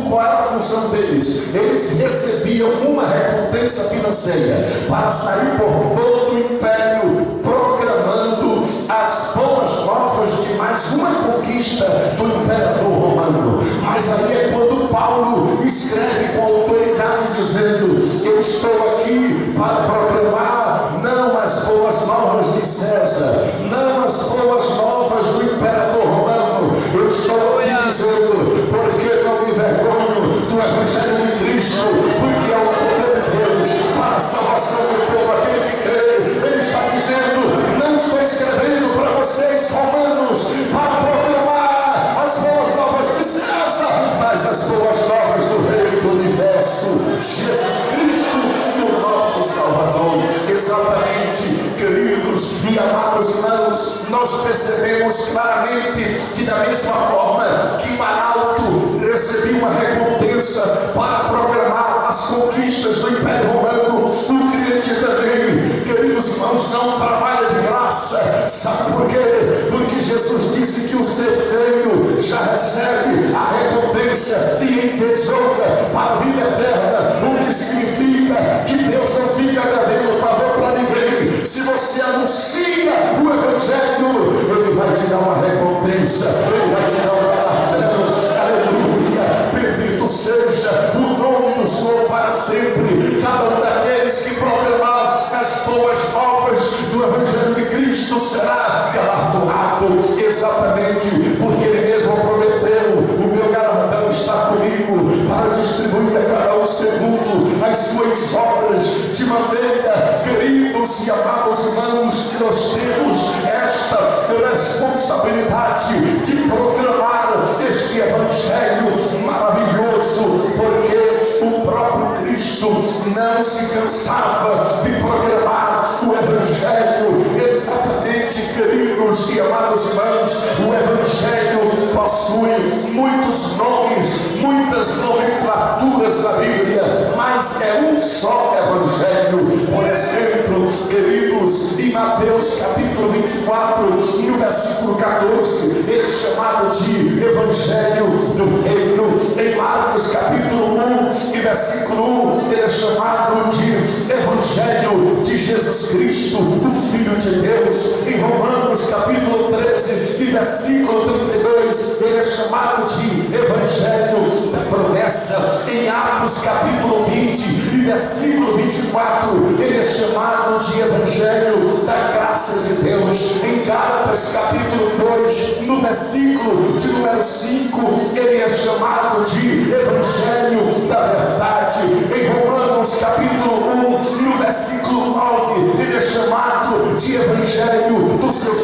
Qual era a função deles? Eles recebiam uma recompensa financeira para sair por todo o império proclamando as boas novas de mais uma conquista do imperador romano. Mas aí é quando Paulo escreve com autoridade dizendo: eu estou aqui para proclamar não as boas novas de César, não as boas novas do imperador romano. Eu estou aqui dizendo, porque não me envergonho do Evangelho de Cristo, porque é o poder de Deus para a salvação do povo, aquele que crê. Ele está dizendo: não estou escrevendo para vocês, romanos, para proclamar as boas novas de César, mas as boas novas do Rei do Universo, Jesus Cristo, o nosso Salvador. Exatamente, queridos e amados irmãos, nós percebemos claramente que da mesma forma que o arauto recebia uma recompensa para proclamar as conquistas do Império Romano, o crente também, queridos irmãos, não trabalha de graça. Sabe por quê? Porque Jesus disse que o ser feio já recebe a recompensa e em tesoura para a vida eterna, o que significa que Deus não fica devendo favor para ninguém. Se você anuncia o Evangelho, Ele vai te dar uma recompensa, Ele vai te dar um galardão. Aleluia, bendito seja o nome do Senhor para sempre. Cada um daqueles que proclamar as boas novas do Evangelho de Cristo será galardoado, exatamente porque Ele mesmo prometeu: o meu galardão está comigo para distribuir a cada um segundo as suas obras. De maneira, queridos e amados irmãos, nós temos esta responsabilidade de proclamar este Evangelho maravilhoso, porque o próprio Cristo não se cansava de proclamar o Evangelho. Exatamente, queridos e amados irmãos, o Evangelho possui muitos nomes, muitas nomenclaturas na Bíblia, mas é um só Evangelho. Por exemplo, queridos, em Mateus capítulo 24, no versículo 14, ele é chamado de Evangelho do Reino. Em Marcos capítulo 1 e versículo 1, ele é chamado de Evangelho de Jesus Cristo, o Filho de Deus. Em Romanos capítulo 13 e versículo 32, ele é chamado de Evangelho da promessa. Em Atos capítulo 20 e versículo 24, ele é chamado de Evangelho da graça de Deus. Em Gálatas capítulo 2, no versículo de número 5, ele é chamado de Evangelho da verdade. Em Romanos capítulo 1, no versículo 9, ele é chamado de Evangelho do seu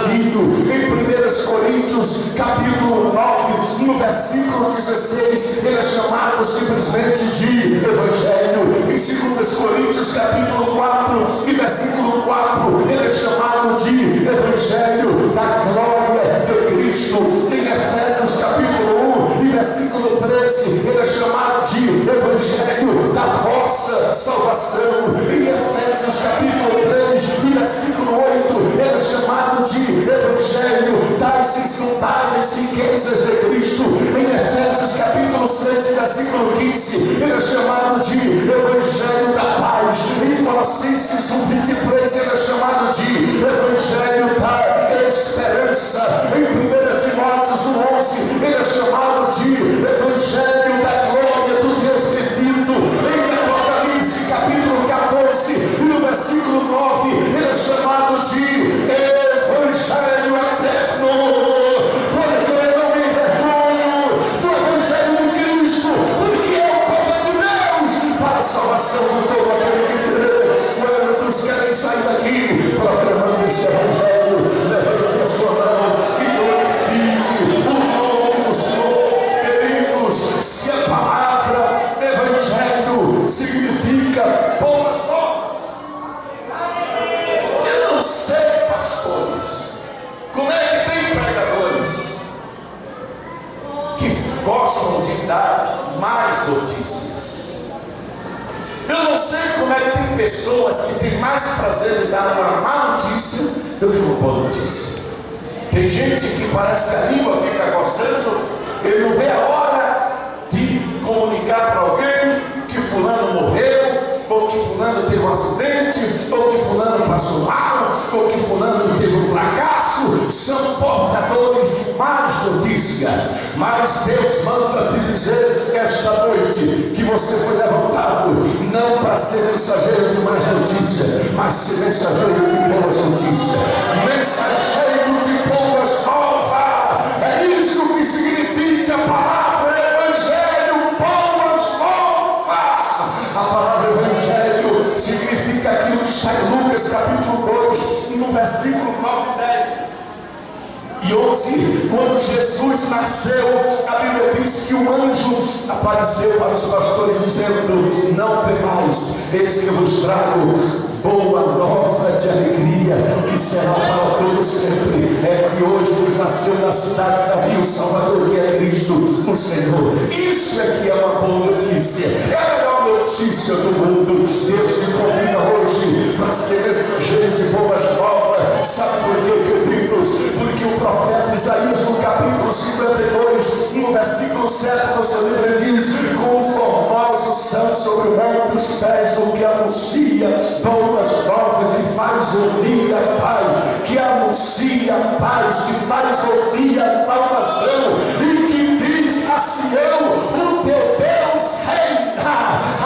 Filho. Em 1 Coríntios capítulo 9, no versículo 16, ele é chamado simplesmente de Evangelho. Em 2 Coríntios capítulo 4 e versículo 4, ele é chamado de Evangelho da glória de Cristo. Em Efésios capítulo 1 e versículo 13, ele é chamado de Evangelho da vossa salvação. Em Efésios capítulo 3 e versículo 8, ele é chamado de Evangelho das insondáveis riquezas de Cristo. Em Efésios capítulo 6 e versículo 15, ele é chamado de Evangelho da paz. Em Colossenses 1:23, ele é chamado de Evangelho da esperança. Em 1 Timóteo 1:11, ele é chamado de Evangelho da glória do Deus bendito. Em Apocalipse capítulo 14 e no versículo 9, ele é chamado de Evangelho eterno, porque não me envergonho que gostam de dar mais notícias. Eu não sei como é que tem pessoas que têm mais prazer em dar uma má notícia do que uma boa notícia. Tem gente que parece que a língua fica coçando, ele não vê a hora de comunicar para alguém que fulano morreu, ou que fulano teve um acidente, ou que fulano passou mal, ou que fulano teve um fracasso. São portadores de más notícias. Mas Deus manda te dizer esta noite que você foi levantado não para ser mensageiro de más notícias, mas ser mensageiro de boas notícias, mensageiro de boas novas. É isso que significa a palavra evangelho, boas novas. A palavra evangelho significa aquilo que está em Lucas capítulo 2, no versículo 9 e 10. E 11, quando Jesus nasceu, a Bíblia diz que um anjo apareceu para os pastores dizendo: não temais, eis que eu vos trago boa nova de alegria, que será para todos sempre. É que hoje nos nasceu na cidade de Davi o Salvador, que é Cristo o Senhor. Isso é que é uma boa notícia, é a melhor notícia do mundo. Deus te convida hoje para ser mensageiro de boas novas. Sabe por quê, queridos? Porque o profeta Isaías, no capítulo 52, no versículo 7, você lembra, diz: com formosos são sobre o monte os pés do que anuncia boas novas, que faz ouvir a paz, que anuncia a paz, que faz ouvir a salvação, e que diz a Sião: o teu Deus reina.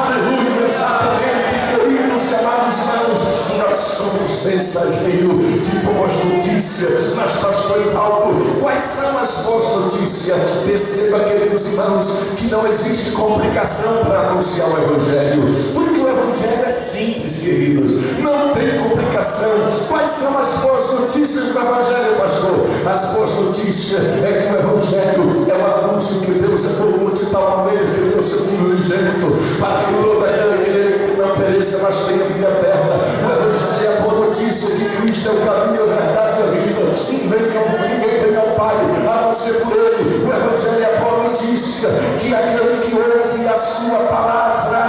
Aleluia, exatamente, queridos e amados irmãos, nós somos mensageiros de boas notícias. Mas pastor Evaldo, quais são as boas notícias? Perceba, queridos irmãos, que não existe complicação para anunciar o evangelho, porque o evangelho é simples, queridos, não tem complicação. Quais são as boas notícias do evangelho, pastor? As boas notícias é que o evangelho é o anúncio que Deus amou o mundo de tal maneira que deu seu filho unigênito, para que todo aquele que nele não pereça, mas tenha vida eterna. O evangelho é a boa notícia que Cristo é o caminho, a verdade e a vida. Ninguém vem ao Pai a não ser por ele. O evangelho é a boa notícia que aquele que ouve a sua palavra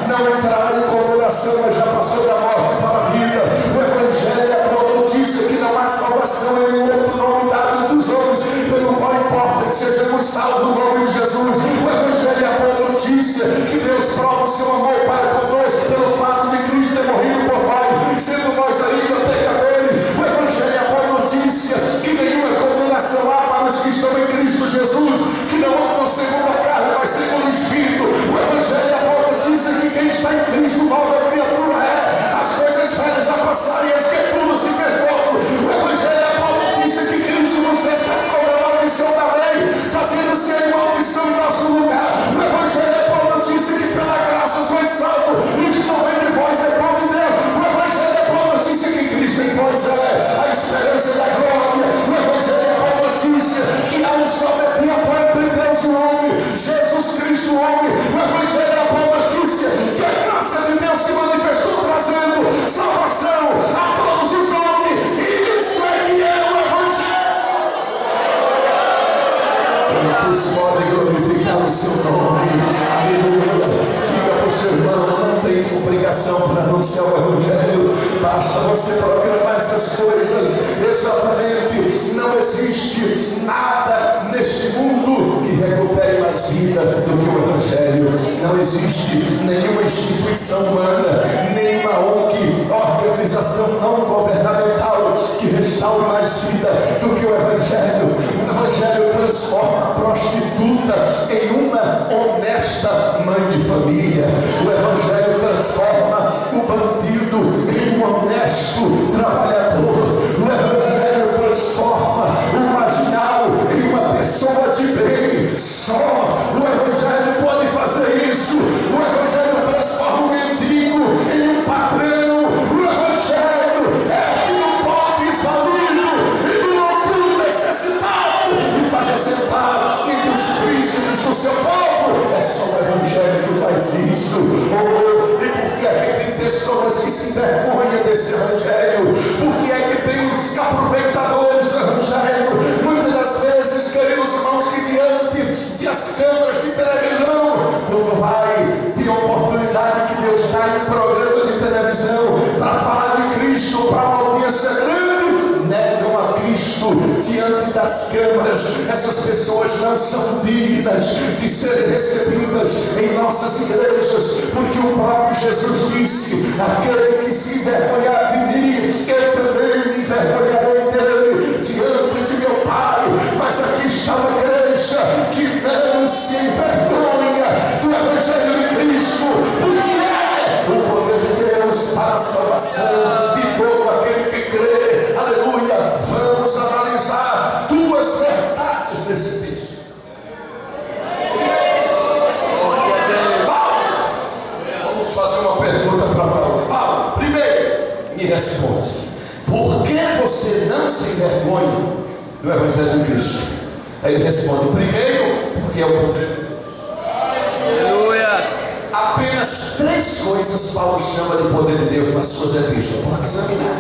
não entrará em condenação, mas já passou da morte para a vida. O evangelho é a boa notícia que não há salvação em nenhum outro nome dado entre os homens, pelo qual importa que sejamos salvos no nome de Jesus. O evangelho é a boa notícia que Deus prova o seu amor para conosco pelo fato de Cristo ter morrido por nós, sendo nós ainda pecadores. O evangelho é a boa notícia que nenhuma condenação há para os que estão em Cristo Jesus, que não andam segundo a carne, mas segundo o Espírito. O evangelho é a boa notícia que quem está em Cristo, nova criatura é. As coisas velhas já passaram e as que tudo se fez novo. O evangelho é a boa notícia que Cristo nos resgatou da maldição da lei, fazendo-se a maldição em nosso lugar. O evangelho é a boa notícia que pela graça sois salvos, e que não vem de vós é dom de Deus. O evangelho é a boa notícia que Cristo em vós é a esperança da glória. O evangelho é a boa notícia que há um só mediador entre Deus e o homem, Jesus Cristo o homem. O evangelho é a boa notícia que a graça de Deus se manifestou trazendo salvação a todos os homens. Isso é que é o evangelho. Quantos podem glorificar o seu nome? Aleluia. Diga para o seu irmão: não tem complicação para anunciar o evangelho, basta você proclamar essas coisas. Exatamente, não existe nada neste mundo que recupere mais vida do que o evangelho. Não existe nenhuma instituição humana, nenhuma ONG, organização não governamental que restaure mais vida do que o evangelho. O evangelho transforma a prostituta em uma honesta mãe de família. O evangelho transforma o bandido em um honesto trabalhador. O evangelho transforma o marginal em uma pessoa de bem. Só o evangelho pode fazer isso. O evangelho transforma o mendigo em um patrão. O evangelho é que não pode falido e do outro necessitado e fazer sentar entre os príncipes do seu povo. É só o evangelho que faz isso. E por que é que tem pessoas que se envergonham desse evangelho? Por que é que tem aproveitadores do evangelho? Muitas das vezes, queridos irmãos, que diante nessas câmaras, essas pessoas não são dignas de serem recebidas em nossas igrejas, porque o próprio Jesus disse: aquele que se envergonhar de mim, eu também me envergonharei dele diante de meu Pai. Mas aqui está uma igreja que não se envergonha do Evangelho de Cristo, porque é o poder de Deus para a salvação de todo aquele que crê. Aleluia. Vamos analisar duas verdades desse texto. Paulo, vamos fazer uma pergunta para Paulo. Paulo, primeiro, me responde: por que você não se envergonha do Evangelho de Cristo? Aí ele responde: primeiro, porque é o poder de Deus. Aleluia. Apenas três coisas Paulo chama de poder de Deus nas suas epístolas. Pode examinar.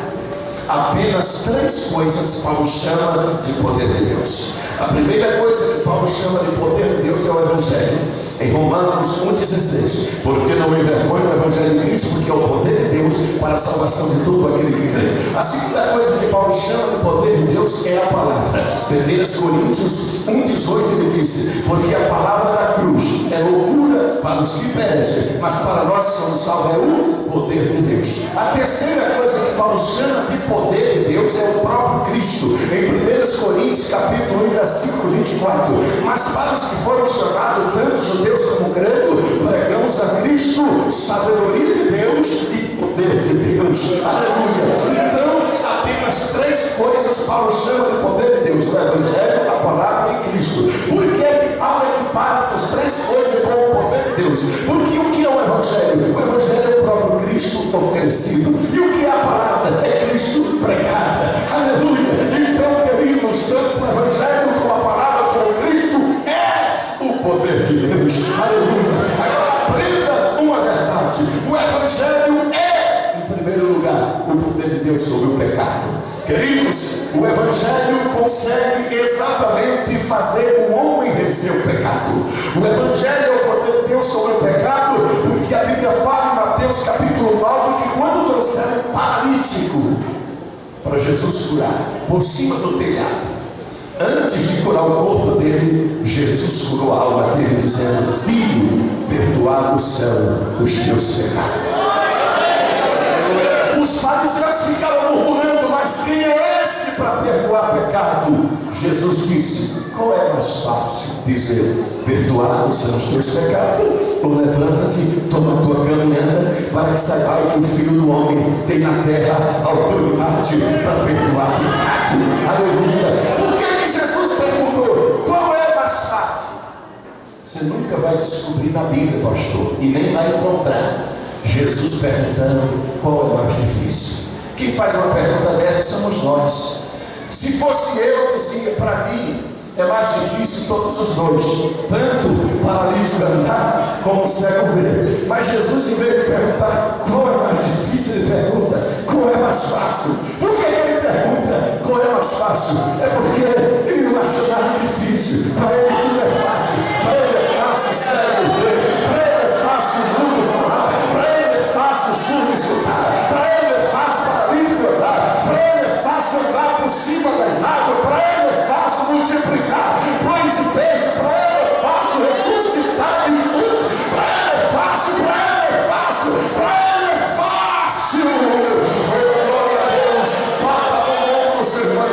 Apenas três coisas Paulo chama de poder de Deus. A primeira coisa que Paulo chama de poder de Deus é o Evangelho. Em Romanos 1,16: porque não me envergonho do Evangelho de Cristo, porque é o poder de Deus para a salvação de todo aquele que crê. A segunda coisa que Paulo chama de poder de Deus é a palavra. 1 Coríntios 1,18 ele disse: porque a palavra da cruz é loucura para os que perecem, mas para nós que somos salvos é o poder de Deus. A terceira coisa que Paulo chama de poder de Deus é o próprio Cristo. Em 1 Coríntios capítulo 1, versículo 24: mas para os que foram chamados, tanto judeus como gregos, pregamos a Cristo sabedoria de Deus e poder de Deus. Aleluia. Então, apenas três coisas Paulo chama de poder de Deus: o Evangelho, a palavra e Cristo. Por que que Paulo equipara essas três coisas com o poder de Deus? Porque o que é o Evangelho? O Evangelho é o próprio Cristo oferecido. E o que é a palavra? É Cristo pregada. Aleluia. Então, queridos, tanto o Evangelho como a palavra como Cristo é o poder de Deus. Aleluia. Agora aprenda uma verdade: o Evangelho é, em primeiro lugar, o poder de Deus sobre o pecado. Queridos, o Evangelho consegue exatamente fazer o homem vencer o pecado. O Evangelho é o poder de Deus sobre o pecado, porque a Bíblia fala em Mateus capítulo 9 que quando trouxeram um paralítico para Jesus curar por cima do telhado, antes de curar o corpo dele, Jesus curou a alma dele, dizendo: filho, perdoados são os teus pecados. Os fariseus ficaram murmurando: mas quem é esse para perdoar pecado? Jesus disse: qual é mais fácil dizer perdoados são os teus pecados, ou levanta-te, toma a tua caminhada, para que saibais que o Filho do Homem tem na terra autoridade para perdoar pecado. Aleluia. Por que Jesus perguntou qual é mais fácil? Você nunca vai descobrir na Bíblia, pastor, e nem vai encontrar Jesus perguntando qual é mais difícil. Quem faz uma pergunta dessa somos nós. Se fosse eu, dizia: para mim é mais difícil todos os dois, tanto o paralítico andar como o cego ver. Mas Jesus, em vez de perguntar qual é mais difícil, ele pergunta qual é mais fácil. Por que ele pergunta qual é mais fácil? É porque ele não acha nada difícil. Para ele tudo é fácil. Para ele é fácil cego ver, para ele é fácil mudo falar, para ele é fácil surdo escutar, para ele é fácil paralítico andar, para ele é fácil andar por cima das águas, para ele é fácil multiplicar pães e peixes, para ele é fácil ressuscitar de tudo, para ele é fácil, para ele é fácil, para ele é fácil. Oh, glória a Deus. Bata a mão no seu irmão.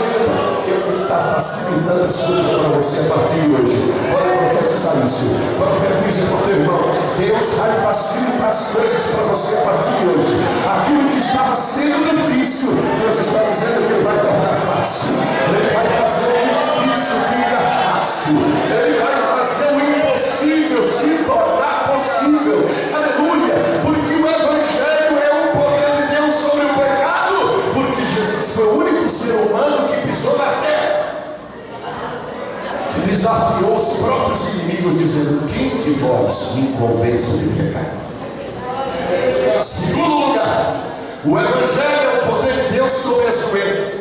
Eu vou estar facilitando as coisas para você a partir de hoje. Pode profetizar isso. Profetiza para o teu irmão: Deus vai facilitar as coisas para você a partir de hoje. Aquilo que estava sendo difícil, Deus está dizendo que Ele vai tornar fácil. Ele vai fazer o difícil ficar fácil. Ele vai fazer o impossível se tornar possível. Aleluia. Porque o Evangelho é o poder de Deus sobre o pecado. Porque Jesus foi o único ser humano que pisou na terra e desafiou os próprios inimigos, dizendo: quem de vós me convence de pecado? Segundo lugar, o Evangelho é o poder de Deus sobre as doenças.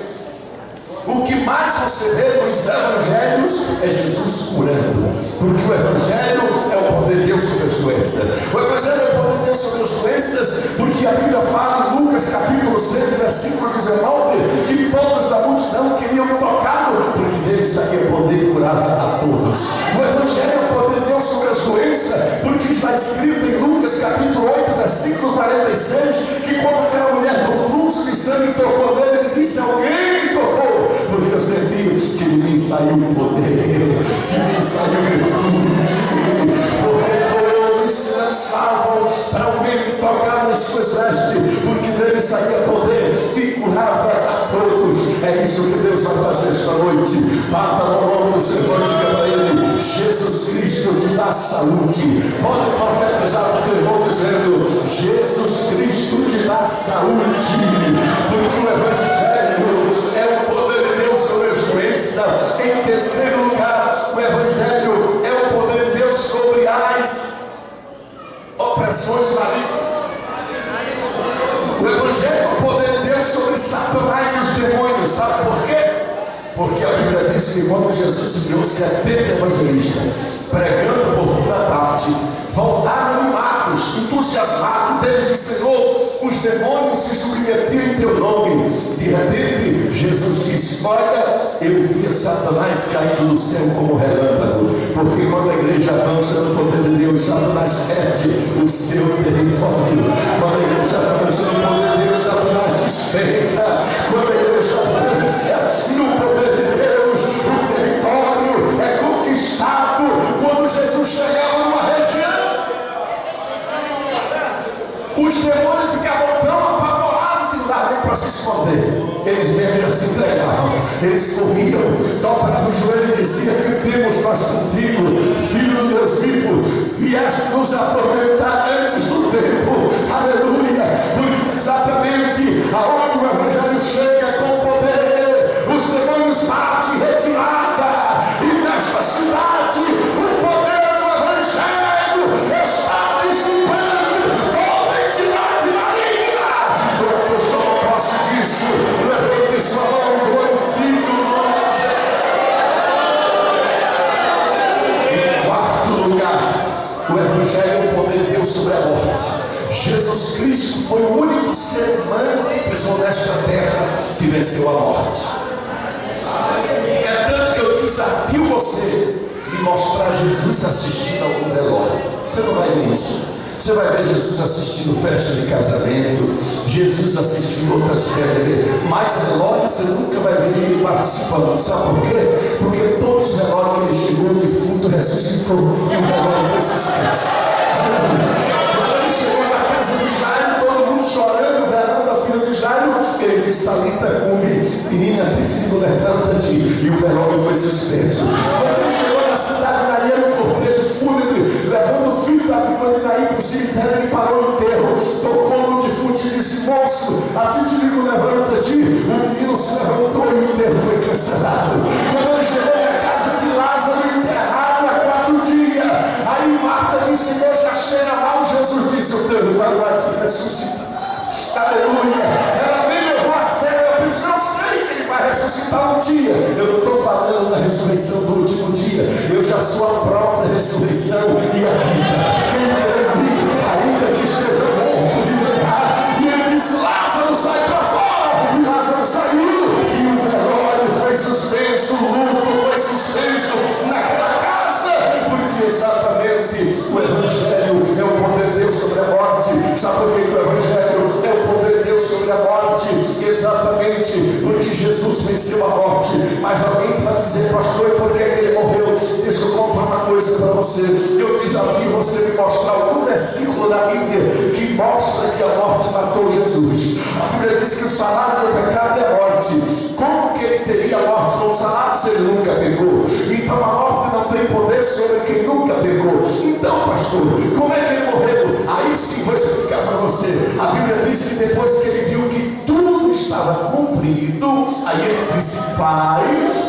O que mais você vê nos Evangelhos é Jesus curando, porque o Evangelho é o poder de Deus sobre as doenças. O Evangelho é o poder de Deus sobre as doenças, porque a Bíblia fala em Lucas capítulo 6, versículo 19, que todos da multidão queriam tocá-lo, porque dele saía havia poder curar a todos. O Evangelho é o poder de Deus sobre as doenças, porque está escrito em Lucas capítulo 8, versículo 46, que quando aquela mulher do fluxo de sangue tocou nele, ele disse: alguém tocou, porque eu senti que de mim saiu o poder, de mim saiu virtude, porque todos se lançavam para alguém tocar nas suas vestes, porque dele saía poder e curava a todos. É isso que Deus vai fazer esta noite. Bata no nome do Senhor, diga para ele: Jesus Cristo te dá saúde. Pode profetizar para o teu irmão dizendo: Jesus Cristo te dá saúde, porque o Evangelho é o poder de Deus sobre as doenças. Em terceiro lugar, o Evangelho é o poder de Deus sobre as opressões malignas. O Evangelho é o poder de Deus sobre Satanás e os demônios. Sabe por quê? Porque a Bíblia diz que quando Jesus enviou 70 evangelistas pregando por toda parte, voltaram animados, entusiasmados. Ele disse: Senhor, os demônios se submetiam em teu nome. De repente, Jesus disse: olha, eu via Satanás caindo do céu como relâmpago. Porque quando a igreja avança no poder de Deus, Satanás perde o seu território. Quando a igreja avança no poder de Deus, Satanás despenca. Quando a igreja avança no poder de Deus, o território é conquistado. Quando Jesus chegava numa região, os demônios ficavam tão apavorados que não dava nem para se esconder. Eles mesmo já se entregavam, eles corriam, dobravam o joelho e diziam: que temos nós contigo, Filho de Deus vivo, vieste nos atormentar antes do tempo. Aleluia! Porque exatamente aonde o Evangelho chega com poder, os demônios partem em retirada, e nesta cidade o poder do Evangelho está dissipando toda entidade maligna. Quantos tomam posse disso? Levante sua mão, glorifique o nome de Jesus. Em quarto lugar, o Evangelho é o poder de Deus sobre a morte. Jesus Cristo foi o único ser humano que pisou nesta terra que venceu a morte. É tanto que eu desafio você de mostrar Jesus assistindo a um velório. Você não vai ver isso. Você vai ver Jesus assistindo festa de casamento, Jesus assistindo outras festas, mas velório você nunca vai ver ele participando. Sabe por quê? Porque todos os velórios que ele chegou, o defunto ressuscitou e o velório foi suspenso. Quando ele chegou na casa de Jairo, todo mundo chorando, velando a filha de Jairo, ele disse: Talita cumi, menina, digo, levanta-te, e o velório foi suspenso. Quando ele chegou na cidade de Maria, no cortejo fúnebre, levando o filho da prima de Naí para o cemitério, ele parou o enterro, tocou no defunto e disse: moço, a ti te digo, levanta-te. O menino se levantou e o enterro foi cancelado. Quando ele chegou na casa de Lázaro, enterrado há 4 dias, aí Marta disse: Senhor, já cheira mal. Jesus disse: o teu irmão vai te ressuscitar. Aleluia. Ela nem levou a sério. Eu disse: não sei que ele vai ressuscitar um dia. Eu não estou falando da ressurreição do último dia. Eu já sou a própria ressurreição e a vida. Quem crê em mim, ainda que esteja morto, viverá. E ele disse: Lázaro, sai para fora. E Lázaro saiu. E o velório foi suspenso, o luto foi suspenso naquela casa. Porque exatamente o Evangelho é o poder de Deus sobre a morte. Sabe por que o Evangelho é o poder de Deus sobre a morte? Exatamente porque Jesus venceu a morte. Mas alguém pode dizer: pastor, por que ele morreu? Deixa eu contar uma coisa para você. Eu desafio você me mostrar algum versículo da Bíblia que mostra que a morte matou Jesus. A Bíblia diz que o salário do pecado é a morte. Como que ele teria morte com o salário se ele nunca pecou? Então a morte não tem poder sobre quem nunca pecou. Então, pastor, como é que ele morreu? Aí sim vou explicar para você. A Bíblia diz que depois que ele viu que tudo estava cumprido, aí ele disse: Pai,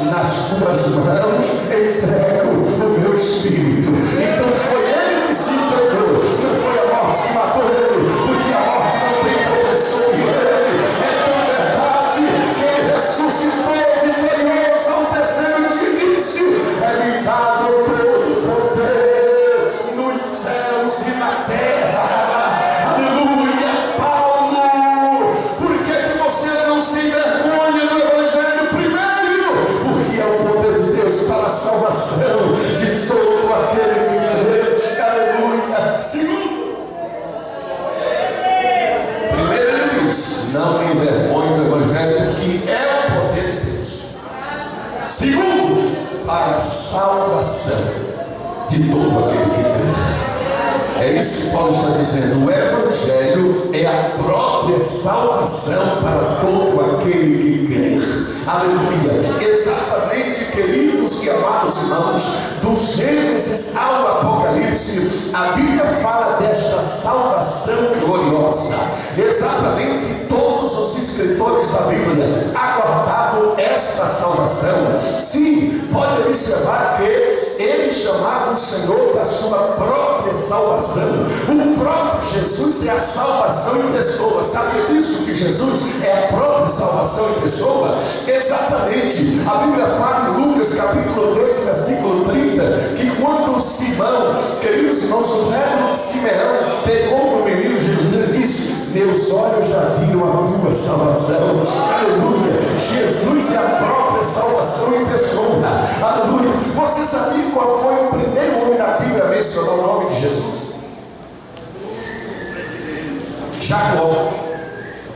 nas tuas mãos entrego o meu espírito. Então foi ele que se entregou, não foi a morte que matou ele, porque a morte não tem poder sobre ele. É tão verdade que ele ressuscitou vitorioso ao terceiro dia e disse: é-me dado todo o poder nos céus e na terra. Aleluia. Paulo, por que você não se envergonha do Evangelho? Primeiro, porque é o poder de Deus de todo aquele que crê. É isso que Paulo está dizendo. O Evangelho é a própria salvação para todo aquele que crê. Aleluia. Exatamente, queridos e amados irmãos, do Gênesis ao Apocalipse, a Bíblia fala desta salvação gloriosa. Exatamente, todos os escritores da Bíblia aguardavam esta salvação. Sim, pode observar que eles chamavam o Senhor da sua própria salvação. O próprio Jesus é a salvação em pessoa. Sabia disso? Que Jesus é a própria salvação em pessoa? Exatamente. A Bíblia fala em Lucas capítulo 2, versículo 30, que quando Simão, queridos irmãos, o velho Simeão pegou no menino Jesus, ele disse: meus olhos já viram a tua salvação. Aleluia. Jesus é a própria salvação em pessoa. Aleluia. Você sabia qual foi o primeiro homem na Bíblia a mencionar o nome de Jesus? Jacó.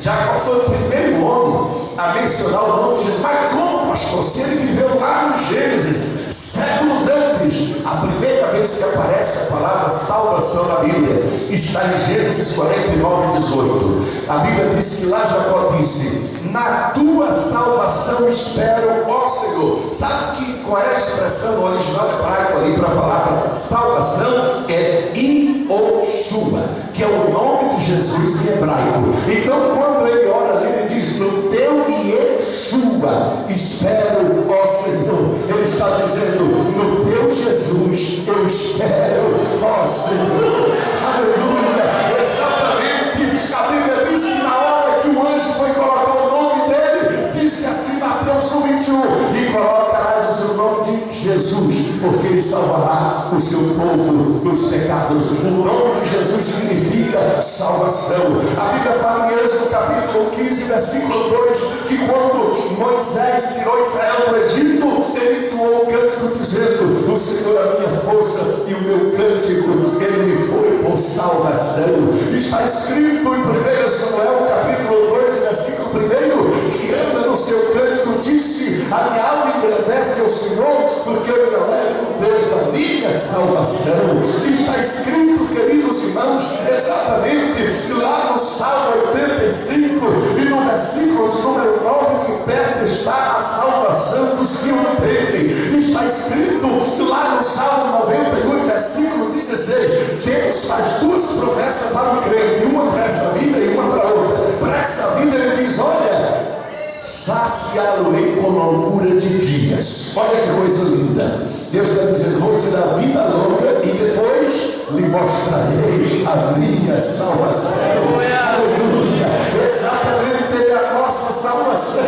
Jacó foi o primeiro homem a mencionar o nome de Jesus. Mas como, pastor? Se ele viveu lá no Gênesis, séculos antes, a primeira vez que aparece a palavra salvação na Bíblia está em Gênesis 49, 18. A Bíblia diz que lá Jacó disse: na tua salvação espero, ó Senhor. Sabe qual é a expressão no original hebraico ali para a palavra salvação? É Ioshua, que é o nome de Jesus em hebraico. Então quando ele ora ali, ele diz: no teu Yeshua espero, ó Senhor. Ele está dizendo: no teu Jesus eu espero, ó Senhor. Aleluia. Exatamente. A Bíblia diz que na hora que o anjo foi colocar o nome dele, disse assim, Mateus 21, e colocarás o seu nome de Jesus, porque ele salvará o seu povo dos pecados. O nome de Jesus significa salvação. A Bíblia fala em Êxodo capítulo 15, versículo 2, que quando Moisés tirou Israel do Egito, ele entoou um cântico dizendo: o Senhor é a minha força e o meu cântico, ele me foi por salvação. Está escrito em 1 Samuel capítulo 2, versículo 1, que anda no seu cântico, disse: a minha alma engrandece ao Senhor, porque eu me alegro no Deus da minha salvação. Está escrito, queridos irmãos, exatamente lá no Salmo 85 e no versículo de número 9, que perto está a salvação dos que o temem. Está escrito lá no Salmo 91, versículo 16, Deus faz duas promessas para o crente, uma para essa vida e uma para outra. Para essa vida ele diz: olha, saciá-lo-ei com longura de dias. Olha que coisa linda. Deus está dizendo: vou te dar vida longa e depois lhe mostrarei a minha salvação. Aleluia. Exatamente, ele é a nossa salvação,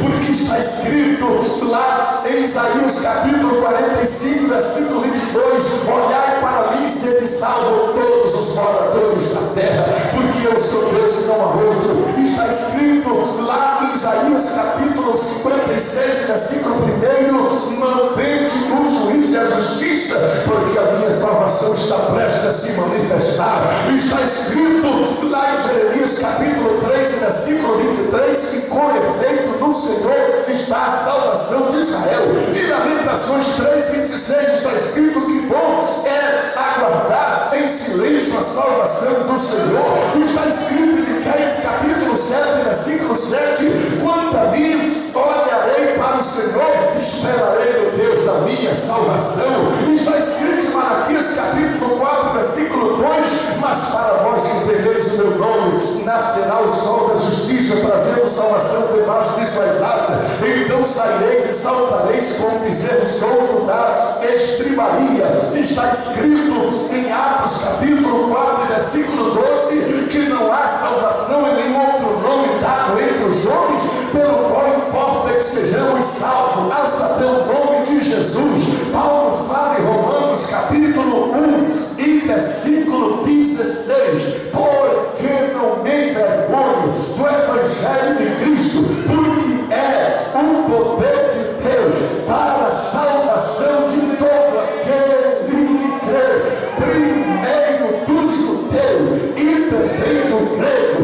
porque está escrito lá em Isaías capítulo 45, versículo 22, olhai para mim e sede salvo todos os moradores da terra, porque eu sou Deus e não há outro. Está escrito lá em Isaías capítulo 56, versículo 1, mantente o juízo e a justiça, porque a minha salvação está prestes a se manifestar. Está escrito lá em Jeremias capítulo 3, versículo 23, que com efeito no Senhor está a salvação de Israel. E Lamentações 3, 26 está escrito que bom é aguardar em silêncio a salvação do Senhor. Está escrito em Miqueias capítulo 7, versículo 7, quanto a mim, olharei para o Senhor, esperarei no Deus da minha salvação. Está escrito em Malaquias capítulo 4, versículo 2, mas para vós que temeis o meu nome, nascerá o sol da justiça, trazendo salvação debaixo de suas asas. Então saireis e saltareis como bezerro solto da estribaria. Está escrito em Atos capítulo 4, versículo 12, que não há salvação em nenhum outro nome dado entre os homens, pelo qual importa que sejamos salvos, hasta teu nome de Jesus. Paulo fala em Romanos capítulo 1 e versículo 16, porque não me envergonho do Evangelho de Cristo, porque é o poder de Deus para a salvação de todo aquele que crê, primeiro do judeu e também do grego.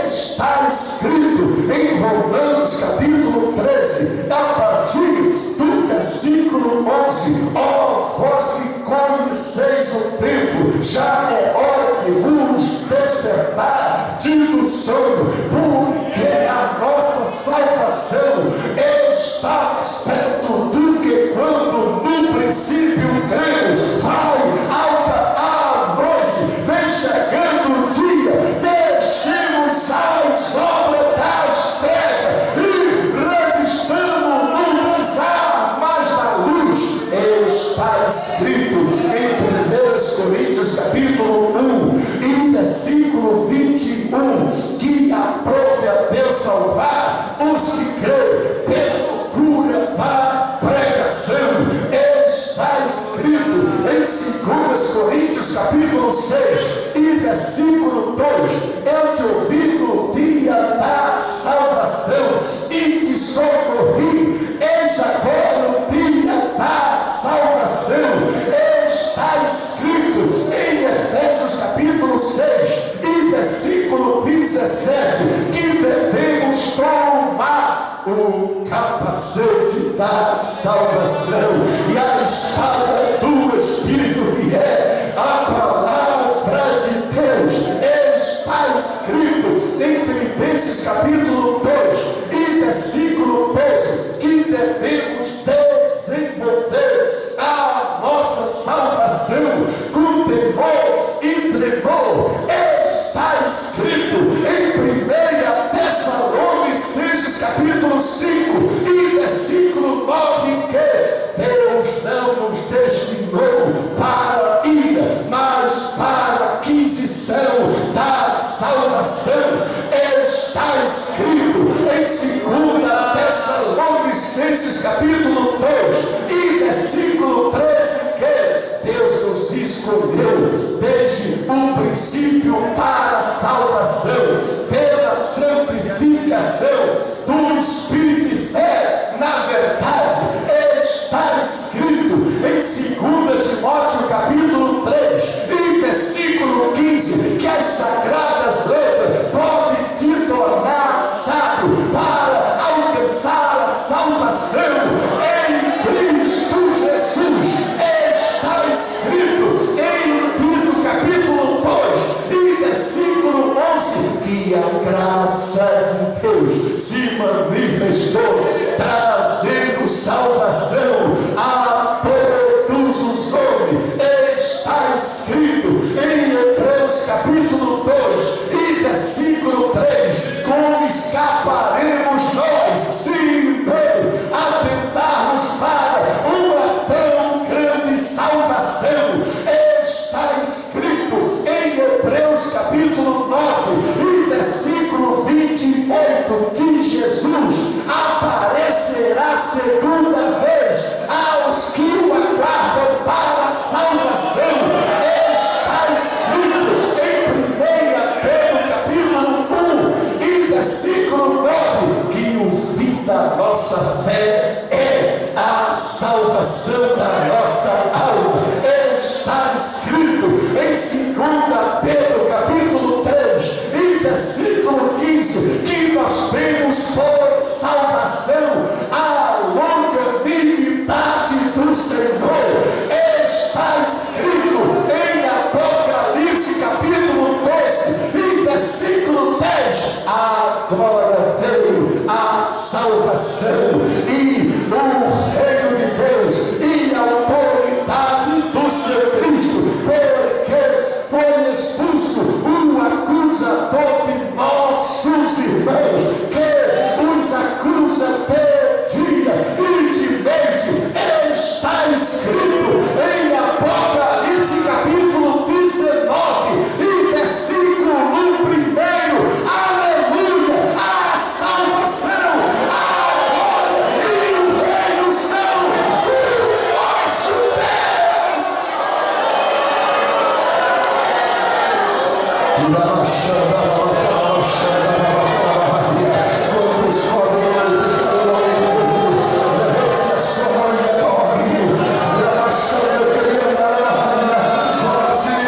Está escrito em Romanos capítulo 13, a partir do versículo 11, ó vós que dormiceis o tempo, já é hora de vos despertar do sono, porque a nossa salvação está mais perto do que quando no princípio cremos. Vai alta a noite, vem chegando o dia, deixemos as obras das trevas e revistamos-nos armas da luz. Está escrito em 1 Coríntios capítulo 1 e versículo 21, que aprove a Deus salvar os que creem pela cura da pregação. Está escrito em 2 Coríntios capítulo 6 e versículo 2: eu te ouvi no dia da salvação e te socorri. Eis agora o dia da salvação. Está escrito em Efésios capítulo 6 e versículo 17 que devemos tomar o capacete da salvação e a espada do Espírito, que é a palavra de Deus. Está escrito em Filipenses capítulo 2 e versículo 12 que devemos desenvolver a nossa salvação com temor e tremor. Está escrito em 1 Tessalonicenses capítulo 5 e versículo 9 que Deus não nos destinou para a ira, mas para a aquisição da salvação. Está escrito em 2 Tessalonicenses capítulo 2 e versículo 13 que Deus nos escolheu desde o princípio para a salvação, pela santificação do Espírito e fé na verdade. Está escrito em 2 Timóteo capítulo 3 e versículo 15 que as sagradas letras podem te tornar sábio para alcançar a salvação em Cristo Jesus. Está escrito em Tito capítulo 2 e versículo 11 que a graça de Deus se manifestou, trazendo salvação a todos os homens. Está escrito em Hebreus capítulo 2 e versículo 3 como escaparemos nós se não atentarmos para uma tão grande salvação. Está escrito em Hebreus capítulo 9 e versículo 28 que Jesus aparecerá segunda vez aos que o aguardam para a salvação. Está escrito em 1 Pedro capítulo 1 e versículo 9 que o fim da nossa fé é a salvação da nossa alma. Está escrito em 2 Pedro capítulo 3 e versículo 15 que nós temos por salvação a longanimidade do Senhor. Está escrito em Apocalipse capítulo 12 e versículo 10 agora veio a salvação e o reino de Deus e a autoridade do seu Cristo, porque foi expulso o acusador de nossos irmãos, que os acusa de dia e de noite. Está escrito em Apocalipse capítulo 19 e versículo 1, aleluia, a salvação, a glória e o reino são do nosso Deus. Quantos podem glorificar o nome de Deus? Levante a sua mão e adore. Coloque-se em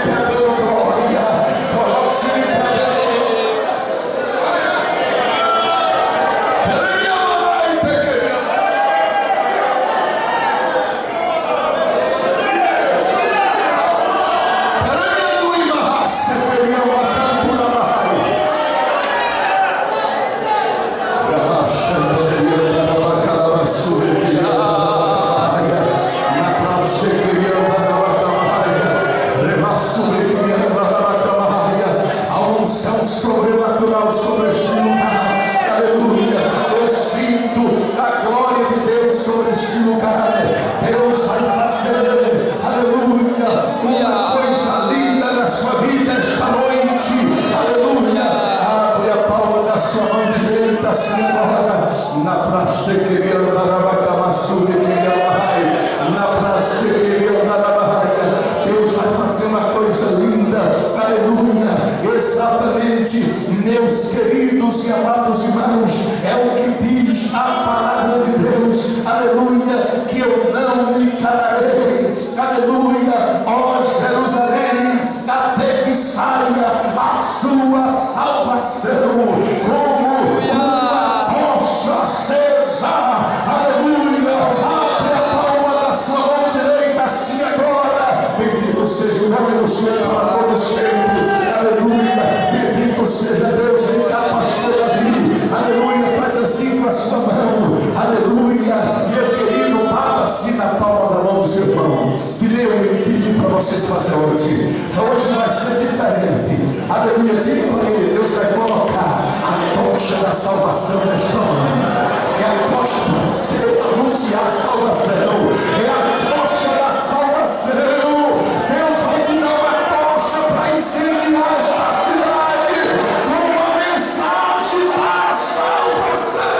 pé dando glória. Coloque-se em pé dando glória. sua vida esta noite. Aleluia. Abre a palma da sua mão direita, assim agora. Na praça que queria andar a Bacamassuri, queria na praça que queria andar a Deus vai fazer uma coisa linda. Aleluia. Exatamente, meus queridos e amados irmãos, é o que diz a palavra de Deus. Aleluia. Que eu não me calarei. Aleluia. Ó Jerusalém, até que saia a sua salvação como uma tocha acesa. Aleluia. Abre a palma da sua mão direita assim agora. Bendito seja o nome do Senhor para todo sempre. Aleluia. Bendito seja Deus. Vem cá, pastor Davi. Aleluia. Faz assim com a sua mão. Aleluia. Meu querido, bata assim na palma da mão do seu irmão. Que eu pedi para vocês fazerem hoje. Hoje vai ser diferente. Aleluia. Diga para ele, Deus vai colocar a tocha da salvação nesta mão. É a tocha para você anunciar a salvação. É a tocha da salvação. Deus vai te dar uma tocha para incendiar esta cidade com uma mensagem da salvação.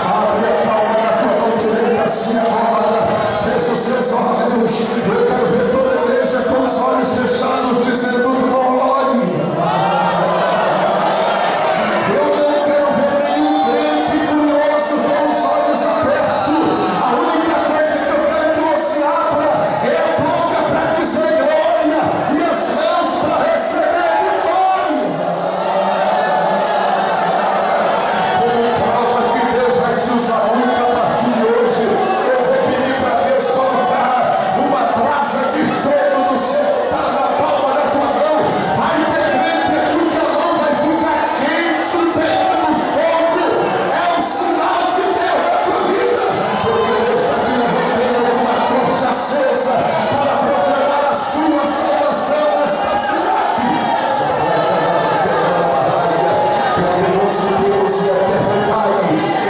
Abre a palma da tua mão direita assim agora. Fecha os seus olhos. Eu quero ver toda a igreja com os olhos fechados dizendo glória. Eu não quero ver nenhum crente curioso com os olhos abertos. A única coisa que eu quero que você abra é a boca para dizer glória e as mãos para receber vitória. Como prova que Deus vai te usar muito a partir de hoje, eu vou pedir para Deus colocar uma brasa de fogo no seu altar na palma da tua mão. Vai ter crente aqui que a mão vai ficar quente, pegando fogo. É o sinal de Deus na tua vida, porque Deus está te levantando com uma tocha acesa para proclamar a sua salvação nesta cidade. Poderoso Deus e eterno Pai,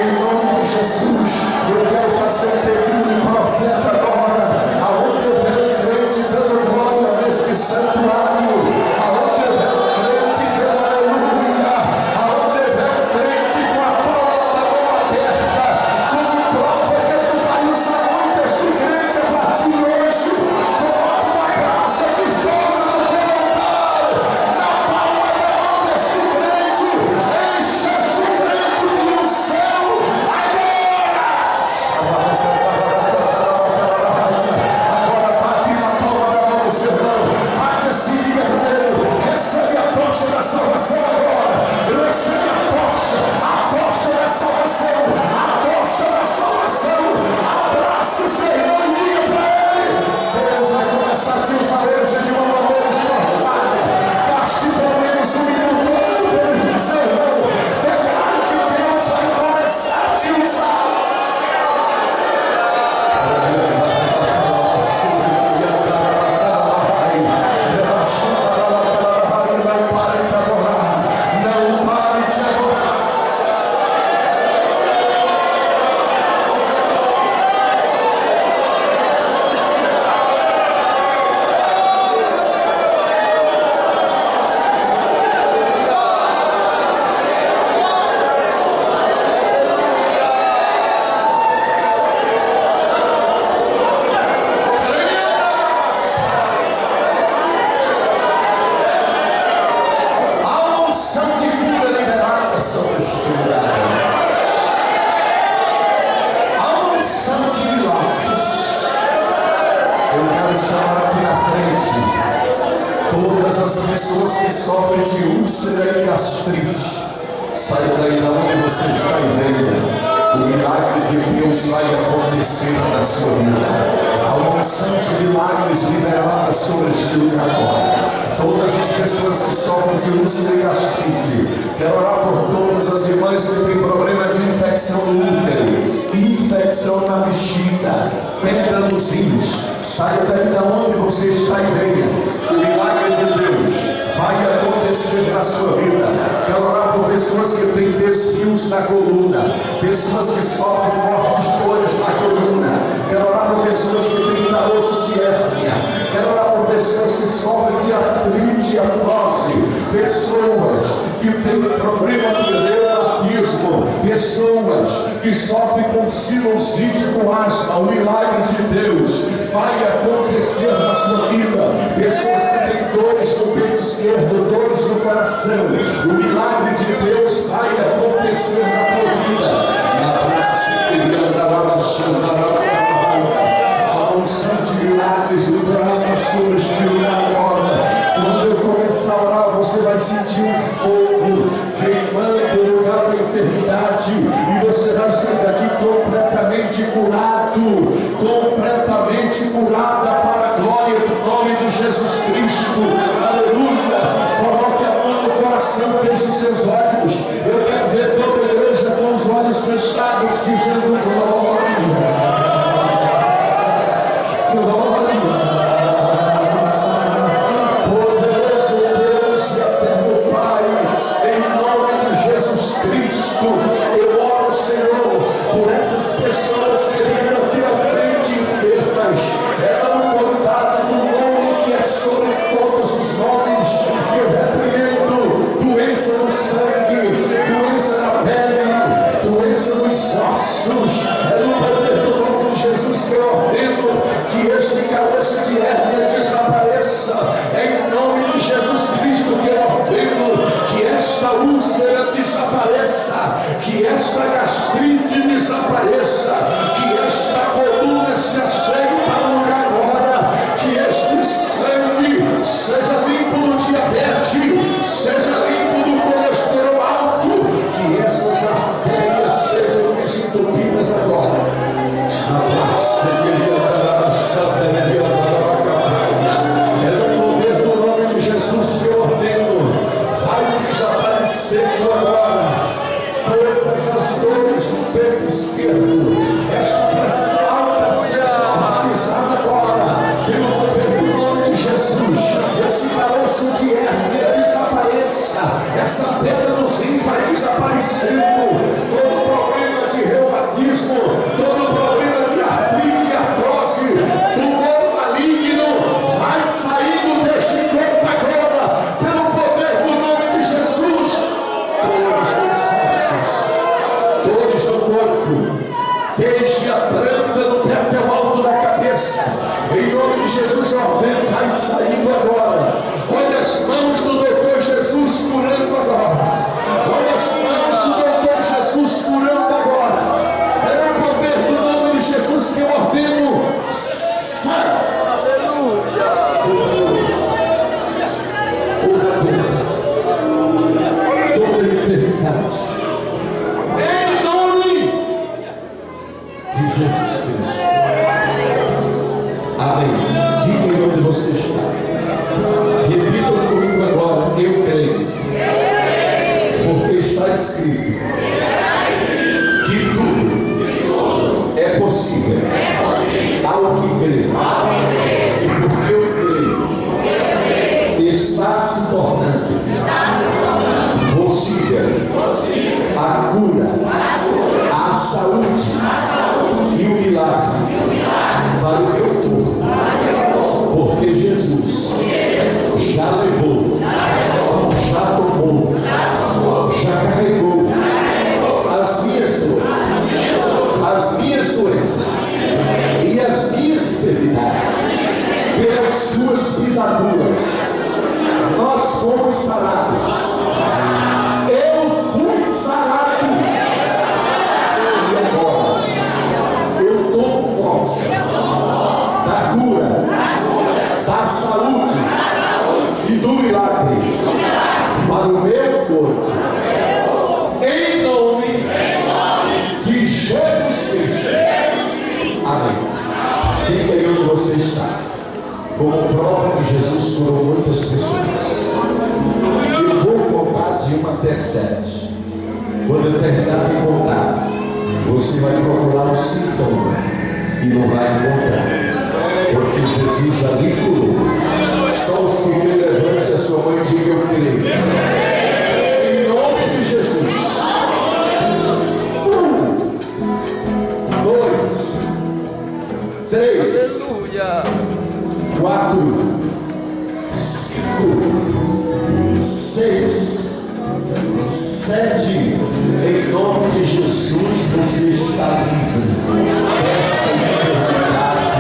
em nome de Jesus, eu quero fazer pedido de profeta agora. Aonde eu ver um crente dando glória neste santuário, aonde eu ver um crente dando aleluia, aonde eu ver um crente com a palma da mão aberta, como prova que tu vai usar muito este crente a partir de hoje. Coloca uma brasa de fogo no teu altar, na palma da mão deste crente. Enche este crente de unção agora. Agora bate na palma da mão do seu irmão. Bate assim, diga para ele: recebe a tocha da salvação agora. Recebe a tocha da salvação, a tocha da salvação. Abraça o seu irmão e diga para ele: Deus vai começar a te usar hoje de uma maneira extraordinária. Gaste pelo menos um minuto orando pelo seu irmão. Declare que Deus vai começar a te usar. Não pare de adorar. Não pare de adorar. Há uma unção de cura liberada sobre este lugar. Há uma unção de milagres. Eu quero chamar aqui na frente todas as pessoas que sofrem de úlcera e gastrite. Saia daí da onde você está e venha. O milagre de Deus vai acontecer na sua vida. Há uma unção de milagres liberada sobre este lugar agora. Todas as pessoas que sofrem de úlcera e gastrite, quero orar por todas as irmãs que têm problema de infecção no útero, infecção na bexiga, pedra nos rins. Saia daí da onde você está e venha. O milagre de Deus vai acontecer na sua vida. Quero orar por pessoas que têm desfios na coluna, pessoas que sofrem fortes dores na coluna. Quero orar por pessoas que têm caroço de hérnia, problema de reumatismo, pessoas que sofrem com sinusite, com asma, o milagre de Deus vai acontecer na sua vida. Pessoas que têm dores no peito esquerdo, dores no coração, o milagre de Deus vai acontecer na tua vida. Na prática, a unção de milagres liberada sobre este lugar agora. Quando eu começar a orar, você vai sentir um fogo queimando o lugar da enfermidade, e você vai sair daqui completamente curado, completamente curada para a glória do nome de Jesus Cristo. Aleluia! Coloque a mão no coração, feche os seus olhos. Eu quero ver toda a igreja com os olhos fechados, dizendo glória. Poderoso Deus e eterno Pai, em nome de Jesus Cristo, eu oro, Senhor, por essas pessoas que vieram aqui à frente enfermas. É a autoridade do nome que é sobre todos os nomes. Eu repreendo doença no sangue, doença na pele, doença nos ossos. É no poder do nome de Jesus que eu ordeno que este caroço de hérnia desapareça. Em nome de Jesus Cristo que eu ordeno que esta úlcera desapareça, que esta gastrite desapareça, que esta coluna se achegue para o lugar agora, que este sangue seja limpo do diabetes, seja limpo do colesterol alto, que essas artérias sejam desentupidas agora. Na praça de é no poder do nome de Jesus que eu ordeno, vai desaparecendo agora todas as dores no peito esquerdo. Esta pressão seja normalizada agora pelo poder do nome de Jesus. Esse caroço de hérnia desapareça, essa pedra no rim vai desaparecendo. Todo problema de reumatismo, todo problema de artrite, artrose, tumor maligno vai saindo deste corpo agora pelo poder do nome de Jesus. Dores nos ossos, dores no corpo, desde a planta do pé até o alto da cabeça, em nome de Jesus eu ordeno, vai saindo agora. Olha as mãos do doutor Jesus curando agora. Olha as mãos do doutor Jesus curando agora. É no poder do nome de Jesus que eu ordeno, sai. Aleluia. Toda enfermidade, em nome de Jesus Cristo. Amém. Fique onde você está. Repita comigo agora: eu creio. Porque está escrito que tudo é possível ao que crê. E porque eu creio, está se tornando possível a cura, a saúde e o milagre para o meu corpo. Porque Jesus já levou, já tomou, já carregou as minhas dores, as minhas doenças e as minhas enfermidades. Pelas suas pisaduras nós fomos sarados. Eu fui sarado. E agora eu tomo posse da cura, da saúde e do milagre para o meu corpo. Em nome de Jesus Cristo. Amém. Fica aí onde você está. Como prova que Jesus curou muitas pessoas. Eu vou contar de 1 até 7. Quando eu terminar de contar, você vai procurar o sintoma e não vai encontrar. Porque Jesus já lhe curou. Só os que me levante a sua mãe e diga: eu creio. Em nome de Jesus. 1, 2, 3, 4, 5, 6, 7, Intercede em nome de Jesus, você está livre desta enfermidade.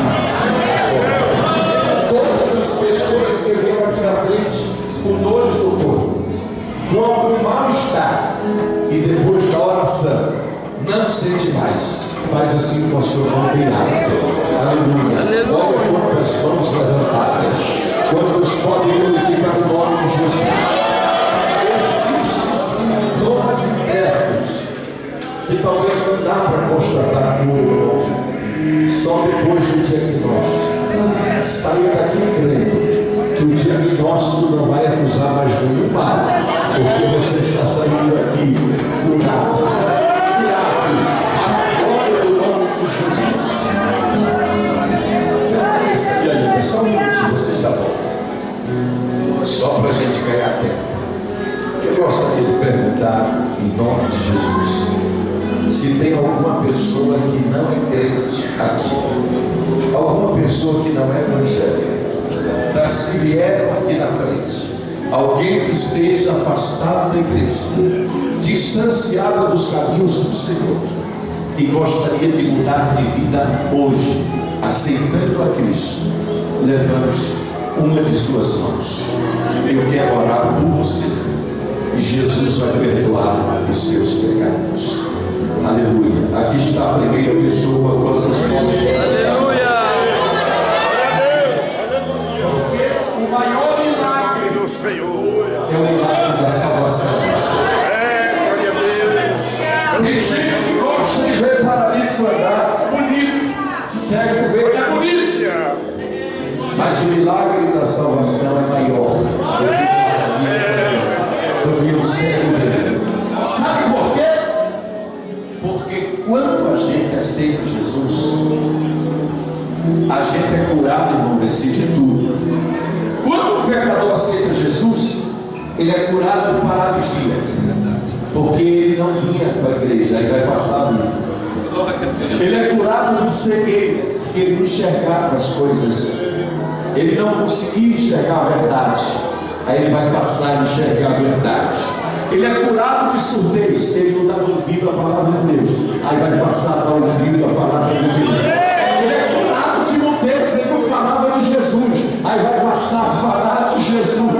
Todas as pessoas que vêm aqui na frente com dores no corpo, com algum mal-estar, e depois da oração não sente mais, faz assim com a sua mão virada. Aleluia. Olha quantas mãos levantadas, quantos podem glorificar o nome de Jesus. Existem sintomas internos que talvez não dá para constatar com o olho, só depois do diagnóstico. Saia daqui crendo que o diagnóstico não vai acusar mais nenhum mal, porque você está saindo daqui curado. A glória do nome de Jesus. E aí, só um minutinho, você já volta. Só para a gente ganhar tempo. Eu gostaria de perguntar, em nome de Jesus, se tem alguma pessoa que não é crente aqui, alguma pessoa que não é evangélica, das que vieram aqui na frente, alguém que esteja afastado da igreja, distanciada dos caminhos do Senhor, e gostaria de mudar de vida hoje, aceitando a Cristo, levante uma de suas mãos. Eu quero orar por você, e Jesus vai perdoar os seus pecados. Aleluia. Aqui está a primeira pessoa, quando nos podem. Aleluia. Porque o maior milagre do Senhor é o milagre da salvação. Tem gente que gosta de ver paralítico andar bonito, cego ver é bonito, mas o milagre da salvação é maior do que o cego ver. Sabe por quê? Porque quando a gente aceita Jesus, a gente é curado, irmão, decide tudo. Quando o pecador aceita Jesus, ele é curado de paralisia, porque ele não vinha para a igreja, aí vai passar a vida. Ele é curado de cegueira, porque ele não enxergava as coisas, ele não conseguia enxergar a verdade, aí ele vai passar a enxergar a verdade. Ele é curado de surdez, ele não dá ouvido à palavra de Deus, aí vai passar a dar ouvido à palavra de Deus. Ele é curado de mudez, ele não falava de Jesus, aí vai passar a falar de Jesus.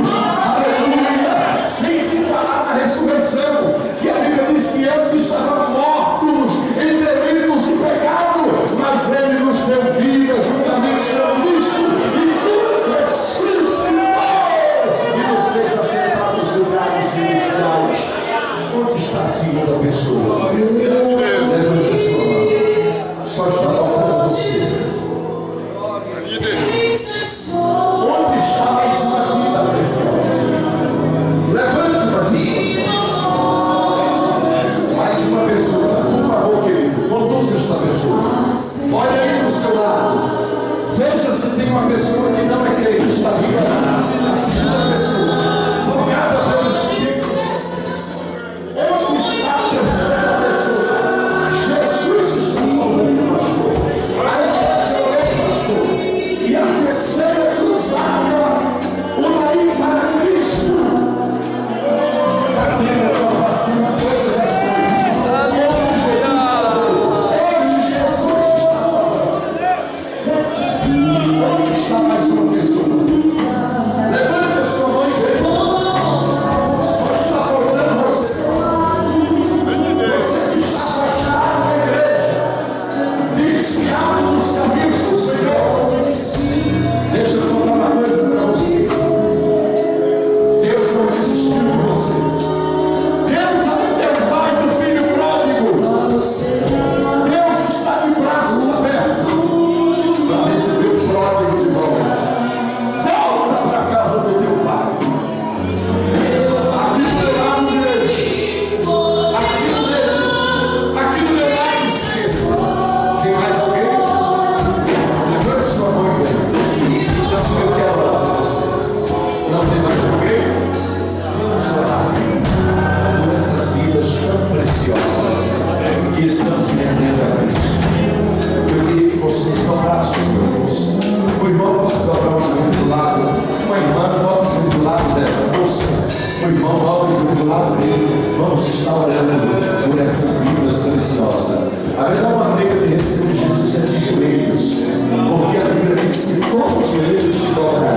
Aleluia! Sem se falar na ressurreição, que a Bíblia diz que antes estavam mortos em delitos e pecado, mas ele nos deu vida juntamente com Cristo e nos ressuscitou e nos fez assentar nos lugares celestiais. Onde está a segunda pessoa? Levante a sua mão. Só está faltando você. Onde está mais uma vida preciosa? Levante para ti suas mãos. Mais uma pessoa, por favor, querido, conduza esta pessoa. Olha aí do seu lado. Veja se tem uma pessoa que não é crente, está viva. A segunda pessoa, tocada pelo Espírito. Onde está a terceira pessoa? Jesus está falando, pastor. Aí pode orar, pastor. E a terceira cruzada, o nariz para Cristo. A Bíblia fala assim, todas as onde está mais uma pessoa? Levante a sua mão e veja. Só está faltando você. Você que está afastado da igreja, desviado dos caminhos do Senhor. Deixa eu contar uma coisa para você. Deus não desistiu de você. Deus é o Pai do Filho pródigo. Deus está de braços abertos para receber o pródigo de volta. Vamos estar orando por essas vidas preciosas. A melhor maneira de receber Jesus é de joelhos, porque a Bíblia diz que todo joelho se dobrará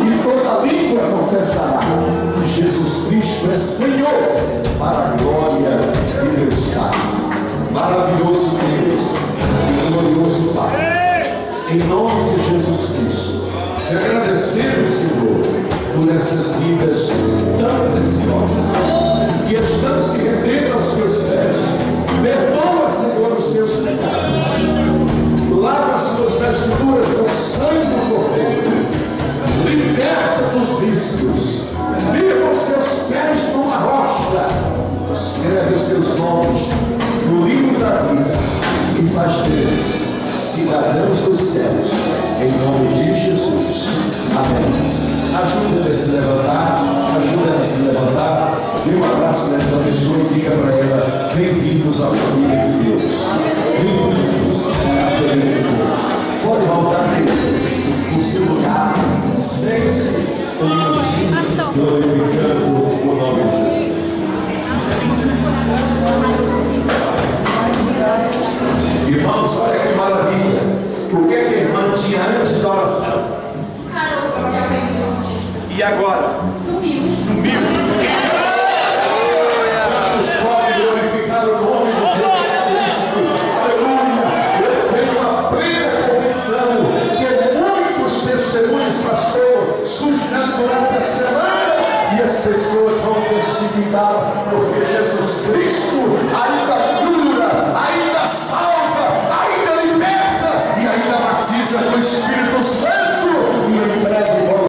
e toda língua confessará que Jesus Cristo é Senhor, para a glória de Deus Pai. Maravilhoso Deus e glorioso Pai, em nome de Jesus Cristo, te agradecemos, Senhor, por essas vidas tão preciosas que estão se rendendo aos teus pés. Perdoa, Senhor, os teus pecados, lava as suas vestiduras com sangue do Cordeiro, liberta dos vícios, firma os seus pés numa rocha, escreve os seus nomes no livro da vida e faz deles cidadãos dos céus, em nome de Jesus. Amém. Ajuda a se levantar, ajuda a se levantar. Dê um abraço nesta pessoa e diga para ela: bem-vindos à família de Deus. Bem-vindos à família de Deus. Pode voltar no seu lugar, sente-se um minutinho, glorificando o nome de Jesus. Irmãos, olha que maravilha. O que é que a irmã tinha antes da oração? E agora? Sumiu. Vamos só glorificar o nome de Jesus Cristo. Aleluia. Eu tenho uma plena convicção que muitos testemunhos, pastor, surgirão durante a semana e as pessoas vão testificar, porque Jesus Cristo ainda cura, ainda salva, ainda liberta e ainda batiza com o Espírito Santo. E em breve